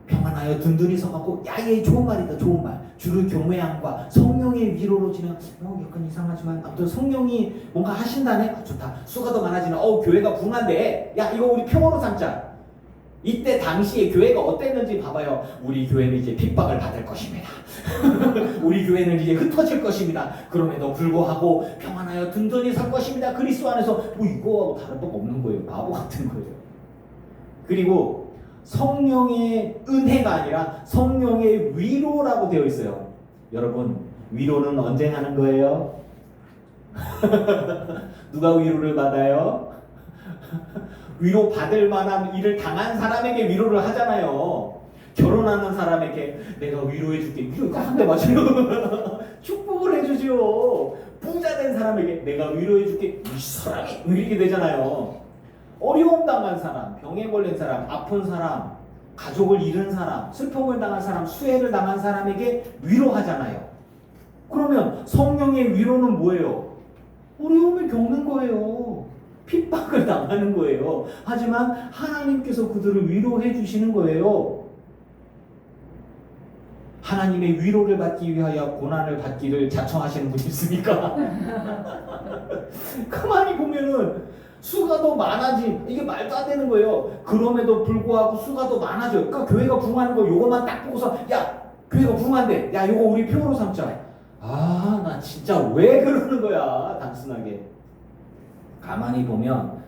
평안하여 든든히 서갖고 야얘 좋은 말이다, 좋은 말. 주를 경외함과 성령의 위로로 진행. 약간 이상하지만 아무튼 성령이 뭔가 하신다네. 좋다. 수가 더 많아지는. 교회가 붕한데 야 이거 우리 평화로 삼자. 이때 당시에 교회가 어땠는지 봐봐요. 우리 교회는 이제 핍박을 받을 것입니다. 우리 교회는 이제 흩어질 것입니다. 그럼에도 불구하고 평안하여 든든히 설 것입니다. 그리스도 안에서. 이거하고 다른 법 없는 거예요. 바보 같은 거예요. 그리고 성령의 은혜가 아니라 성령의 위로라고 되어 있어요. 여러분, 위로는 언제 하는 거예요? 누가 위로를 받아요? 위로 받을 만한 일을 당한 사람에게 위로를 하잖아요. 결혼하는 사람에게 내가 위로해 줄게. 위로 한 대 맞으면 축복을 해주죠. 부자 된 사람에게 내가 위로해 줄게. 이 사람이 이렇게 되잖아요. 어려움 당한 사람, 병에 걸린 사람, 아픈 사람, 가족을 잃은 사람, 슬픔을 당한 사람, 수혜를 당한 사람에게 위로하잖아요. 그러면 성령의 위로는 뭐예요? 어려움을 겪는 거예요. 핍박을 당하는 거예요. 하지만 하나님께서 그들을 위로해 주시는 거예요. 하나님의 위로를 받기 위하여 고난을 받기를 자청하시는 분이 있습니까? 가만히 보면은 수가 더 많아진, 이게 말도 안 되는 거예요. 그럼에도 불구하고 수가 더 많아져요. 그러니까 교회가 붕하는 거 요것만 딱 보고서 야 교회가 붕한데 야 요거 우리 표로 삼자. 나 진짜 왜 그러는 거야. 단순하게 가만히 보면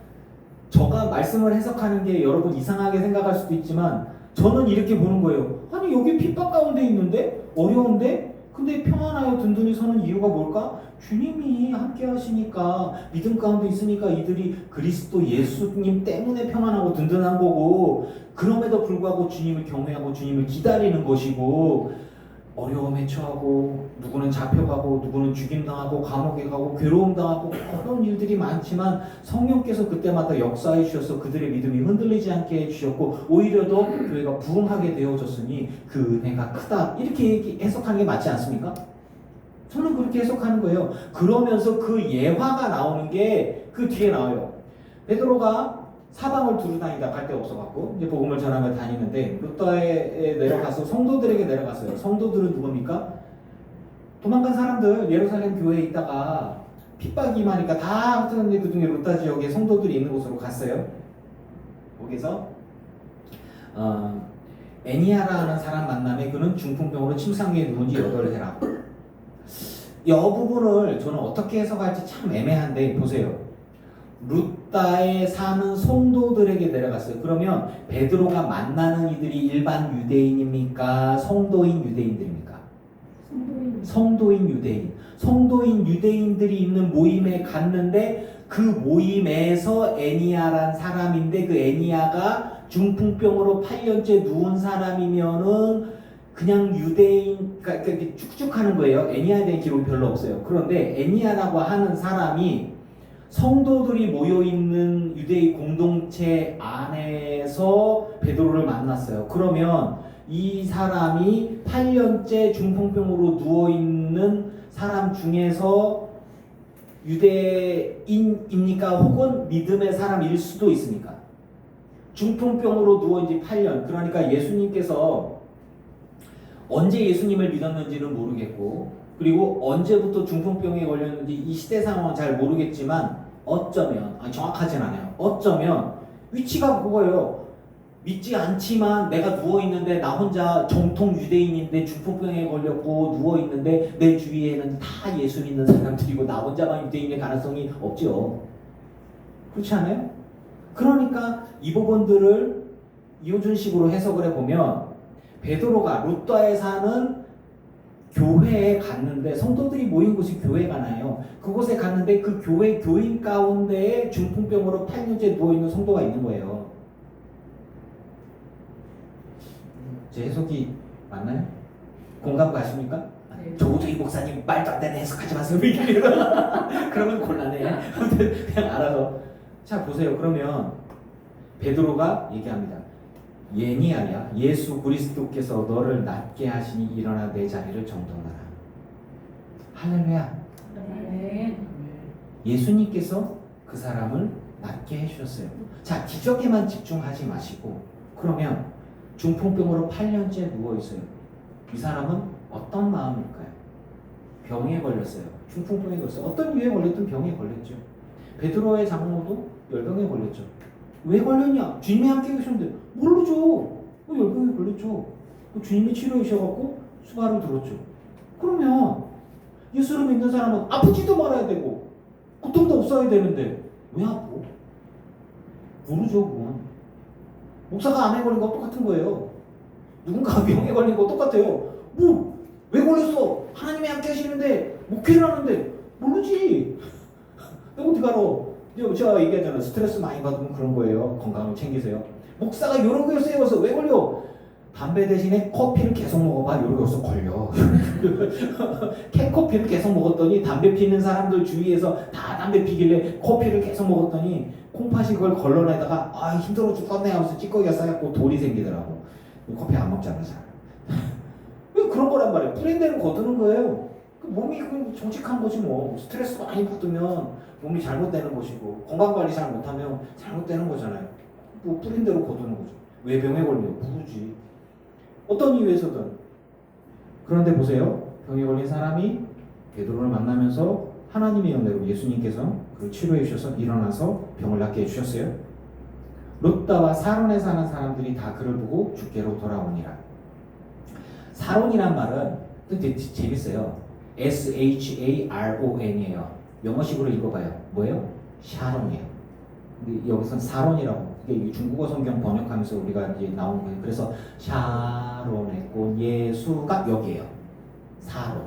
저가 말씀을 해석하는 게 여러분 이상하게 생각할 수도 있지만 저는 이렇게 보는 거예요. 아니 여기 핍박 가운데 있는데 어려운데 근데 평안하여 든든히 서는 이유가 뭘까? 주님이 함께 하시니까, 믿음 가운데 있으니까 이들이 그리스도 예수님 때문에 평안하고 든든한 거고, 그럼에도 불구하고 주님을 경외하고 주님을 기다리는 것이고, 어려움에 처하고 누구는 잡혀가고 누구는 죽임당하고 감옥에 가고 괴로움당하고 어려운 일들이 많지만 성령께서 그때마다 역사해 주셔서 그들의 믿음이 흔들리지 않게 해주셨고 오히려 더 교회가 부흥하게 되어졌으니 그 은혜가 크다, 이렇게 해석하는 게 맞지 않습니까? 저는 그렇게 해석하는 거예요. 그러면서 그 예화가 나오는 게 그 뒤에 나와요. 베드로가 사방을 두루 다니다 갈 데 없어갖고 이제 복음을 전하며 다니는데 루다에 내려가서 성도들에게 내려갔어요. 성도들은 누굽니까? 도망간 사람들, 예루살렘 교회에 있다가 핍박이 많으니까 다 흩어졌는데 그 중에 루다 지역에 성도들이 있는 곳으로 갔어요. 거기서 애니아라는 사람 만남에 그는 중풍병으로 침상위에 누운 지 8해라. 이 부분을 저는 어떻게 해석할지 참 애매한데 보세요. 루다에 사는 성도들에게 내려갔어요. 그러면 베드로가 만나는 이들이 일반 유대인입니까? 성도인 유대인들입니까? 성도인 유대인. 성도인 유대인들이 있는 모임에 갔는데 그 모임에서 애니아란 사람인데 그 애니아가 중풍병으로 8년째 누운 사람이면은 그냥 유대인, 그러니까 이렇게 쭉쭉 하는 거예요. 애니아에 대한 기록이 별로 없어요. 그런데 애니아라고 하는 사람이 성도들이 모여있는 유대인 공동체 안에서 베드로를 만났어요. 그러면 이 사람이 8년째 중풍병으로 누워있는 사람 중에서 유대인입니까? 혹은 믿음의 사람일 수도 있습니까? 중풍병으로 누워있는 지 8년. 그러니까 예수님께서 언제 예수님을 믿었는지는 모르겠고, 그리고 언제부터 중풍병에 걸렸는지 이 시대 상황은 잘 모르겠지만 어쩌면, 정확하진 않아요. 어쩌면 위치가 그거예요. 믿지 않지만 내가 누워있는데 나 혼자 정통 유대인인데 중풍병에 걸렸고 누워있는데 내 주위에는 다 예수 믿는 사람들이고 나 혼자만 유대인일 가능성이 없죠. 그렇지 않아요? 그러니까 이 부분들을 이호준식으로 해석을 해보면 베드로가 루다에 사는 교회에 갔는데 성도들이 모인 곳이 교회잖아요. 그곳에 갔는데 그 교회 교인 가운데에 중풍병으로 8년째 누워있는 성도가 있는 거예요. 제 해석이 맞나요? 공감 가십니까? 네. 조조희 목사님 말도 안 되는 해석하지 마세요. 그러면 곤란해. 아무튼 그냥 알아서. 자 보세요. 그러면 베드로가 얘기합니다. 예니아야 예수 그리스도께서 너를 낫게 하시니 일어나 내 자리를 정돈하라. 할렐루야. 네. 예수님께서 그 사람을 낫게 해주셨어요. 자 기적에만 집중하지 마시고 그러면 중풍병으로 8년째 누워있어요. 이 사람은 어떤 마음일까요? 병에 걸렸어요. 중풍병에 걸렸어요. 어떤 이유에 걸렸든 병에 걸렸죠. 베드로의 장모도 열병에 걸렸죠. 왜 걸렸냐? 주님이 함께 계셨는데 모르죠. 열병에 걸렸죠. 주님이 치료해 주셔갖고 수발을 들었죠. 그러면 예수를 믿는 사람은 아프지도 말아야 되고 고통도 없어야 되는데 왜 아파? 모르죠. 그건. 목사가 암에 걸린 거 똑같은 거예요. 누군가 병에 걸린 거 똑같아요. 뭐 왜 걸렸어? 하나님이 함께 하시는데 목회를 하는데 모르지. 너 어떻게 알아? 제가 얘기하잖아요. 스트레스 많이 받으면 그런 거예요. 건강을 챙기세요. 목사가 요런 거에 쓰여서 왜 걸려? 담배 대신에 커피를 계속 먹어봐. 요런 거서 걸려. 캔커피를 계속 먹었더니 담배 피는 사람들 주위에서 다 담배 피길래 커피를 계속 먹었더니 콩팥이 그걸 걸러내다가 아 힘들어 죽겠네 하면서 찌꺼기가 쌓였고 돌이 생기더라고. 커피 안 먹잖아 잘. 그런 거란 말이에요. 뿌린 대로 거두는 거예요. 몸이 정직한 거지 뭐. 스트레스 많이 받으면 몸이 잘못되는 것이고 건강관리 잘 못하면 잘못되는 거잖아요. 뭐 뿌린 대로 거두는 거죠. 왜 병에 걸려? 모르지. 어떤 이유에서든. 그런데 보세요. 병에 걸린 사람이 베드로를 만나면서 하나님의 은혜로 예수님께서 그를 치료해 주셔서 일어나서 병을 낫게 해주셨어요. 롯다와 사론에 사는 사람들이 다 그를 보고 주께로 돌아오니라. 사론이란 말은 되게 재밌어요. SHARON이에요. 영어식으로 읽어봐요. 뭐예요? 샤론이에요. 근데 여기선 사론이라고. 이게 중국어 성경 번역하면서 우리가 이제 나온 거예요. 그래서 샤론의 꽃 예수가 여기에요. 사론,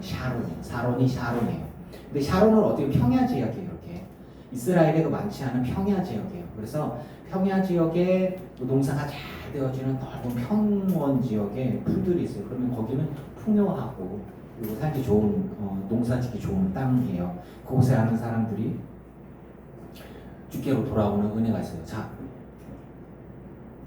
샤론이에요. 사론이 샤론이에요. 근데 샤론은 어떻게 평야 지역이에요. 이렇게 이스라엘에 많지 않은 평야 지역이에요. 그래서 평야 지역에 농사가 잘 되어지는 넓은 평원 지역에 풀들이 있어요. 그러면 거기는 풍요하고 그리고 살기 좋은 농사짓기 좋은 땅이에요. 그곳에 사는 사람들이 주께로 돌아오는 은혜가 있어요. 자,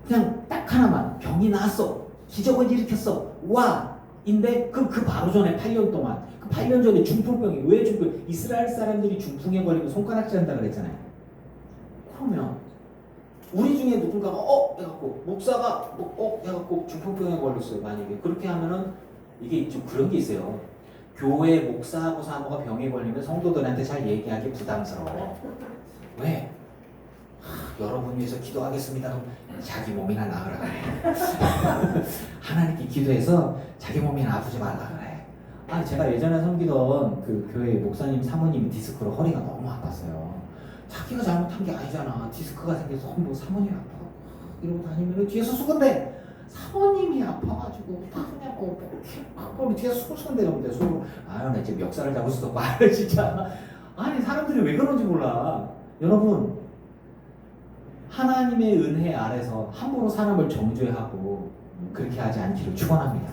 그냥 딱 하나만 병이 나았어, 기적을 일으켰어, 와! 인데 그 바로 전에 8년 동안 그 8년 전에 중풍병이 왜 중풍? 이스라엘 사람들이 중풍에 걸리면 손가락질 한다 그랬잖아요. 그러면 우리 중에 누군가가 해갖고 목사가 해갖고 중풍병에 걸렸어요. 만약에 그렇게 하면은 이게 좀 그런 게 있어요. 교회 목사하고 사모가 병에 걸리면 성도들한테 잘 얘기하기 부담스러워. 왜? 여러분 위해서 기도하겠습니다. 그럼 자기 몸이나 나으라 그래. 하나님께 기도해서 자기 몸이나 아프지 말라 그래. 제가 예전에 섬기던 그 교회 목사님 사모님이 디스크로 허리가 너무 아팠어요. 자기가 잘못한 게 아니잖아. 디스크가 생겨서 뭐 사모님이 아파갖고 이러고 다니면 뒤에서 수건대 사모님이 아파가지고 그냥 막 뒤에서 수건대는데 수건. 나 지금 역사를 잡을 수도 없고 진짜. 사람들이 왜 그런지 몰라. 여러분 하나님의 은혜 아래서 함부로 사람을 정죄하고 그렇게 하지 않기를 축원합니다.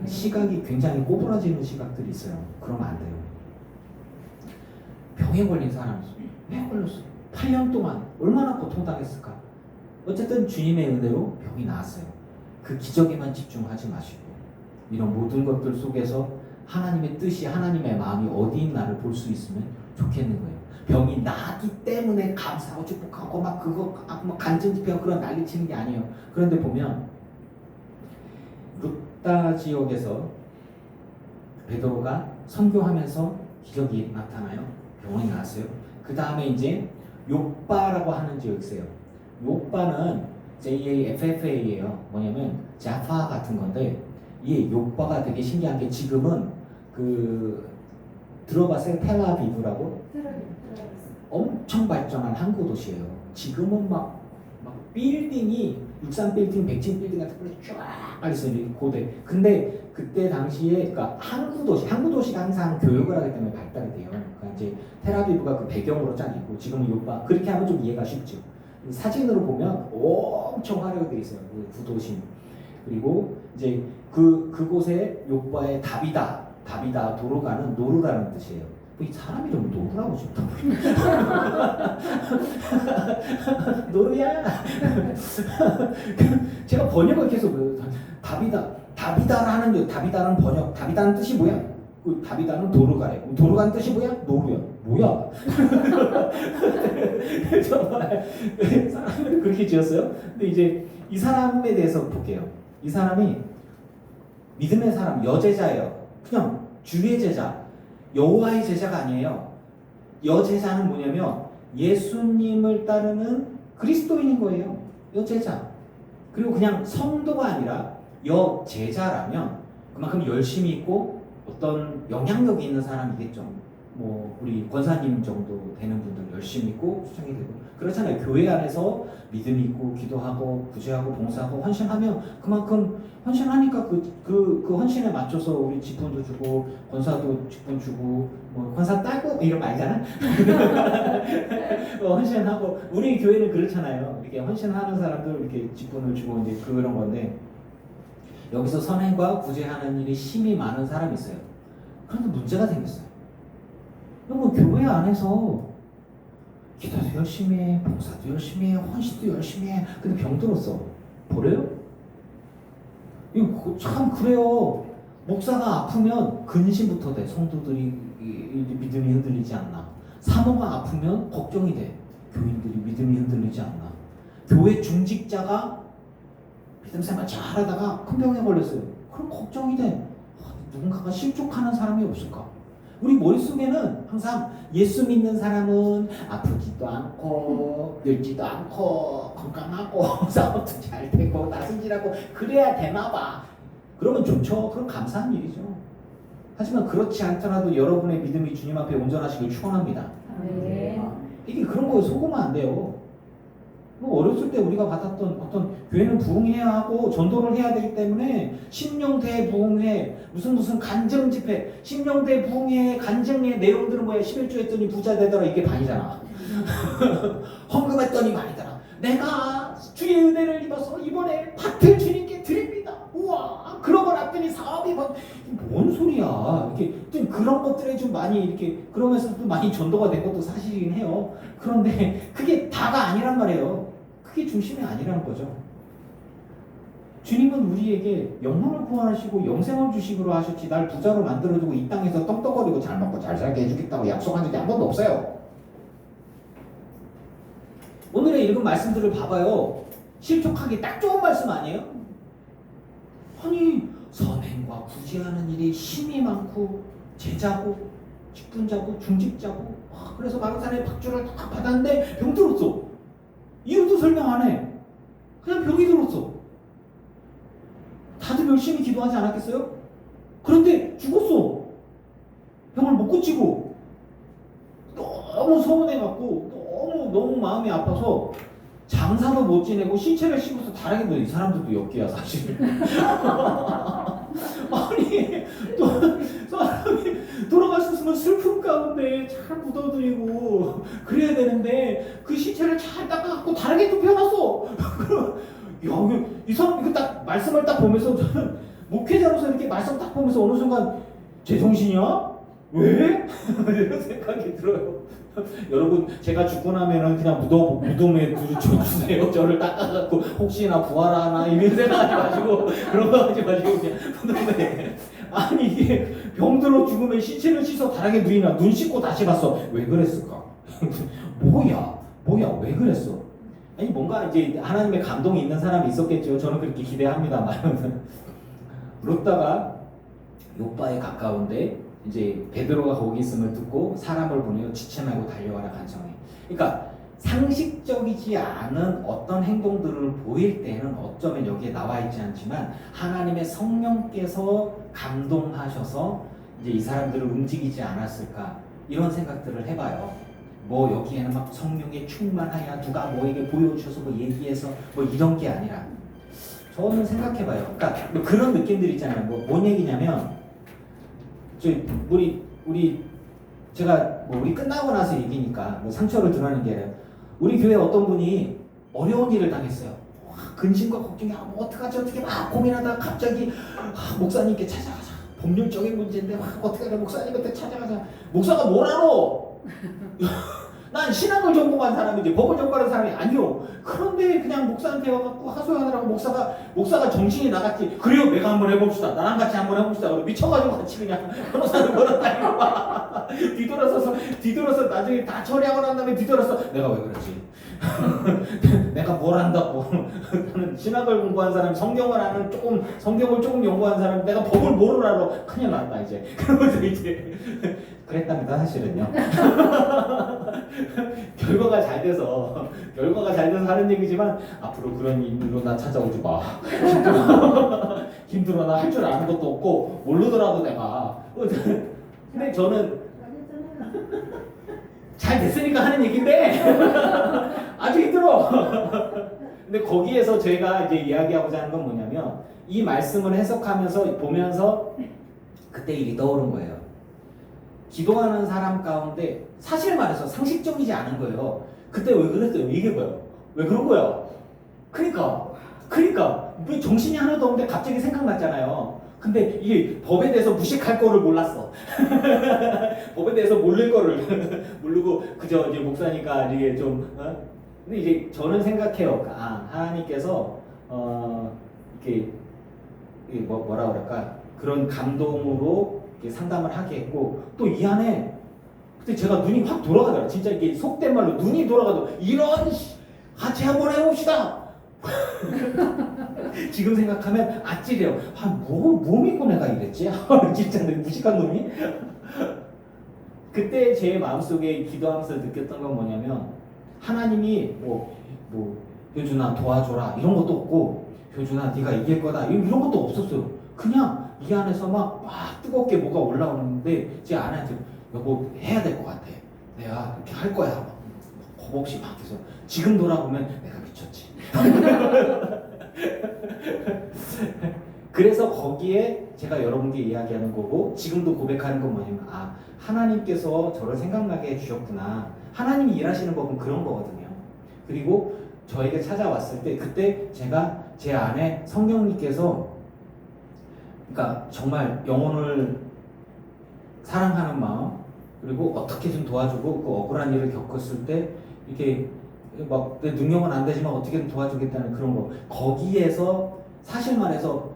시각이 굉장히 꼬부라지는 시각들이 있어요. 그러면 안 돼요. 병에 걸린 사람 왜 걸렸어? 8년 동안 얼마나 고통당했을까? 어쨌든 주님의 은혜로 병이 나았어요. 그 기적에만 집중하지 마시고 이런 모든 것들 속에서 하나님의 뜻이 하나님의 마음이 어디 있나를 볼 수 있으면 좋겠는 거예요. 병이 나기 때문에 감사하고 축복하고 막 그거 막 간증 집회하고 그런 난리 치는 게 아니에요. 그런데 보면 루다 지역에서 베드로가 선교하면서 기적이 나타나요. 병원이 나왔어요. 그 다음에 이제 요빠라고 하는 지역이 있어요. 요빠는 JAFFA예요. 뭐냐면 자파 같은 건데 이 요빠가 되게 신기한 게 지금은 그 들어봤어요? 텔아비브라고? 엄청 발전한 항구 도시예요. 지금은 막 막 빌딩이 63 빌딩, 100층 빌딩 같은 거 쫙 있어요. 이렇게 고대. 근데 그때 당시에 그러니까 항구 도시가 항상 교육을 하기 때문에 발달이 돼요. 그러니까 이제 텔아비브가 그 배경으로 쫙 있고 지금은 요파 그렇게 하면 좀 이해가 쉽죠. 사진으로 보면 엄청 화려하게 돼 있어요. 그 구도심. 그리고 이제 그곳에 요파의 다비다 도로가는 노루라는 뜻이에요. 뭐 이 사람이 좀 노루라고 싶다. 노루야. 제가 번역을 계속 다비다라는 번역. 다비다는 뜻이 뭐야? 그 다비다는 도로가래. 도로가는 뜻이 뭐야? 노루야. 뭐야? 정말 사람을 그렇게 지었어요. 근데 이제 이 사람에 대해서 볼게요. 이 사람이 믿음의 사람, 여제자예요. 그냥 주의 제자, 여호와의 제자가 아니에요. 여제자는 뭐냐면 예수님을 따르는 그리스도인인 거예요. 여제자. 그리고 그냥 성도가 아니라 여제자라면 그만큼 열심히 있고 어떤 영향력이 있는 사람이겠죠. 뭐 우리 권사님 정도 되는 분들 열심히 있고 추천이 되고 그렇잖아요. 교회 안에서 믿음이 있고 기도하고 구제하고 봉사하고 헌신하면 그만큼 헌신하니까 그 헌신에 맞춰서 우리 직분도 주고 권사도 직분 주고 뭐 권사 따고 이런 거 알잖아. 헌신하고 우리 교회는 그렇잖아요. 이렇게 헌신하는 사람들 이렇게 직분을 주고 이제 그런 건데 여기서 선행과 구제하는 일이 심히 많은 사람이 있어요. 그런데 문제가 생겼어요. 여러분 교회 안에서 기도도 열심히 해, 봉사도 열심히 해, 헌신도 열심히 해. 근데 병들었어. 버려요? 이거 참 그래요. 목사가 아프면 근심부터 돼. 성도들이 믿음이 흔들리지 않나. 사모가 아프면 걱정이 돼. 교인들이 믿음이 흔들리지 않나. 교회 중직자가 믿음 생활 잘하다가 큰 병에 걸렸어요. 그럼 걱정이 돼. 누군가가 실족하는 사람이 없을까? 우리 머릿속에는 항상 예수 믿는 사람은 아프지도 않고 늙지도 않고 건강하고 사업도 잘 되고 나승질하고 그래야 되나 봐. 그러면 좋죠. 그럼 감사한 일이죠. 하지만 그렇지 않더라도 여러분의 믿음이 주님 앞에 온전하시길 축원합니다. 네. 이게 그런 거에 속으면 안 돼요. 어렸을 때 우리가 받았던 어떤 교회는 부흥해야 하고 전도를 해야 되기 때문에 신령대 부흥회 무슨 간증 집회 신령대 부흥회 간증의 내용들은 뭐야? 11조 했더니 부자 되더라 이게 반이잖아. 헌금했더니 많이더라. 내가 주의 은혜를 입어서 이번에 밭을 주님께 드립니다. 우와 그러고 났더니 사업이 뭔 소리야. 이렇게 좀 그런 것들에 좀 많이 이렇게 그러면서 또 많이 전도가 된 것도 사실이긴 해요. 그런데 그게 다가 아니란 말이에요. 그게 중심이 아니라는 거죠. 주님은 우리에게 영혼을 구원하시고 영생을 주시기로 하셨지 날 부자로 만들어주고 이 땅에서 떡떡거리고 잘 먹고 잘 살게 해주겠다고 약속한 적이 한 번도 없어요. 오늘의 읽은 말씀들을 봐봐요. 실족하기 딱 좋은 말씀 아니에요? 아니 선행과 구제하는 일이 힘이 많고 제자고 직분자고 중직자고 그래서 마르사의 박주를 다 받았는데 병들었어. 이유도 설명 안 해. 그냥 병이 들었어. 다들 열심히 기도하지 않았겠어요? 그런데 죽었어. 병을 못 고치고 너무 서운해갖고 너무 마음이 아파서 장사도 못 지내고 시체를 씹어서 다르게 이 사람들도 엽기야 사실. 아니 사람이 돌아가셨으면 슬픔 가운데 잘 묻어드리고 그래야 되는데 그 시체를 잘 닦아갖고 다르게 또 펴놨어. 야, 이 사람 이거 딱 말씀을 딱 보면서 저는 목회자로서 이렇게 말씀 딱 보면서 어느 순간 제정신이야? 왜? 이런 생각이 들어요. 여러분 제가 죽고 나면은 그냥 무덤에 주세요. 저를 닦아갖고 혹시나 부활하나 이런 생각하지 마시고 그런 거 하지 마시고 그냥 무덤에 아니 이게 병들어 죽으면 시체를 씻어 다르게 누이나 눈 씻고 다시 봤어. 왜 그랬을까? 뭐야 왜 그랬어? 아니 뭔가 이제 하나님의 감동이 있는 사람이 있었겠죠. 저는 그렇게 기대합니다만 롯다가 욥바에 가까운데 이제 베드로가 거기 있음을 듣고 사람을 보내어 지체 말고 달려가라 간청해. 그러니까 상식적이지 않은 어떤 행동들을 보일 때는 어쩌면 여기에 나와 있지 않지만 하나님의 성령께서 감동하셔서 이제 이 사람들을 움직이지 않았을까 이런 생각들을 해봐요. 뭐 여기에는 막 성령에 충만하여 누가 뭐에게 보여주셔서 뭐 얘기해서 뭐 이런 게 아니라 저는 생각해봐요. 그러니까 뭐 그런 느낌들 있잖아요. 뭔 얘기냐면 우리 제가 뭐 우리 끝나고 나서 얘기니까 뭐 상처를 드러내는 게 아니라 우리 교회 어떤 분이 어려운 일을 당했어요. 와, 근심과 걱정이 뭐 어떡하지 어떻게 막 고민하다가 갑자기 목사님께 찾아가자. 법률적인 문제인데 막 어떻게 하냐 목사님한테 찾아가자. 목사가 뭘 알아? 난 신학을 전공한 사람이지 법을 전공하는 사람이 아니요. 그런데 그냥 목사한테 와갖고 하소연하라고 목사가 정신이 나갔지. 그래요, 내가 한번 해봅시다. 나랑 같이 한번 해봅시다. 미쳐가지고 같이 그냥 변호사를 걸었다니까 막 뒤돌아서 나중에 다 처리하고 난 다음에 뒤돌아서 내가 왜 그랬지? 내가 뭘 한다고? 나는 신학을 공부한 사람, 성경을 조금 연구한 사람, 내가 법을 뭐를 알아? 큰일 났다 이제. 그러면서 이제 그랬답니다 사실은요. 결과가 잘 돼서 하는 얘기지만 앞으로 그런 일로 나 찾아오지 마. 힘들어 나 할 줄 아는 것도 없고 모르더라도 내가. 근데 저는 잘 됐으니까 하는 얘기인데 아주 힘들어. 근데 거기에서 제가 이제 이야기하고자 하는 건 뭐냐면 이 말씀을 해석하면서 보면서 그때 일이 떠오른 거예요. 기도하는 사람 가운데 사실 말해서 상식적이지 않은 거예요. 그때 왜 그랬어요? 이게 뭐예요? 왜 그런 거야? 그러니까 왜 정신이 하나도 없는데 갑자기 생각났잖아요. 근데 이게 법에 대해서 무식할 거를 몰랐어. 법에 대해서 모르고 그저 이제 목사니까 이게 좀 근데 이제 저는 생각해요. 하나님께서 이렇게 뭐라 그럴까 그런 감동으로 이렇게 상담을 하게 했고 또 이 안에 그때 제가 눈이 확 돌아가더라고요. 진짜 이게 속된 말로 눈이 돌아가도 같이 한번 해봅시다. 지금 생각하면 아찔해요. 뭐 믿고 내가 이랬지? 진짜 무식한 놈이? 그때 제 마음속에 기도하면서 느꼈던 건 뭐냐면 하나님이 효준아 도와줘라 이런 것도 없고 효준아 네가 이길 거다 이런 것도 없었어요. 그냥 이 안에서 막 뜨겁게 뭐가 올라오는데 제 아내한테 여보 해야 될 것 같아. 내가 이렇게 할 거야. 겁 없이 막 해서 지금 돌아보면 내가 미쳤지. 그래서 거기에 제가 여러분께 이야기하는 거고 지금도 고백하는 건 뭐냐면 하나님께서 저를 생각나게 해주셨구나. 하나님이 일하시는 법은 그런 거거든요. 그리고 저에게 찾아왔을 때 그때 제가 제 안에 성령님께서 그러니까 정말 영혼을 사랑하는 마음 그리고 어떻게 좀 도와주고 그 억울한 일을 겪었을 때 이게 막 내 능력은 안 되지만 어떻게든 도와주겠다는 그런 거 거기에서 사실 말해서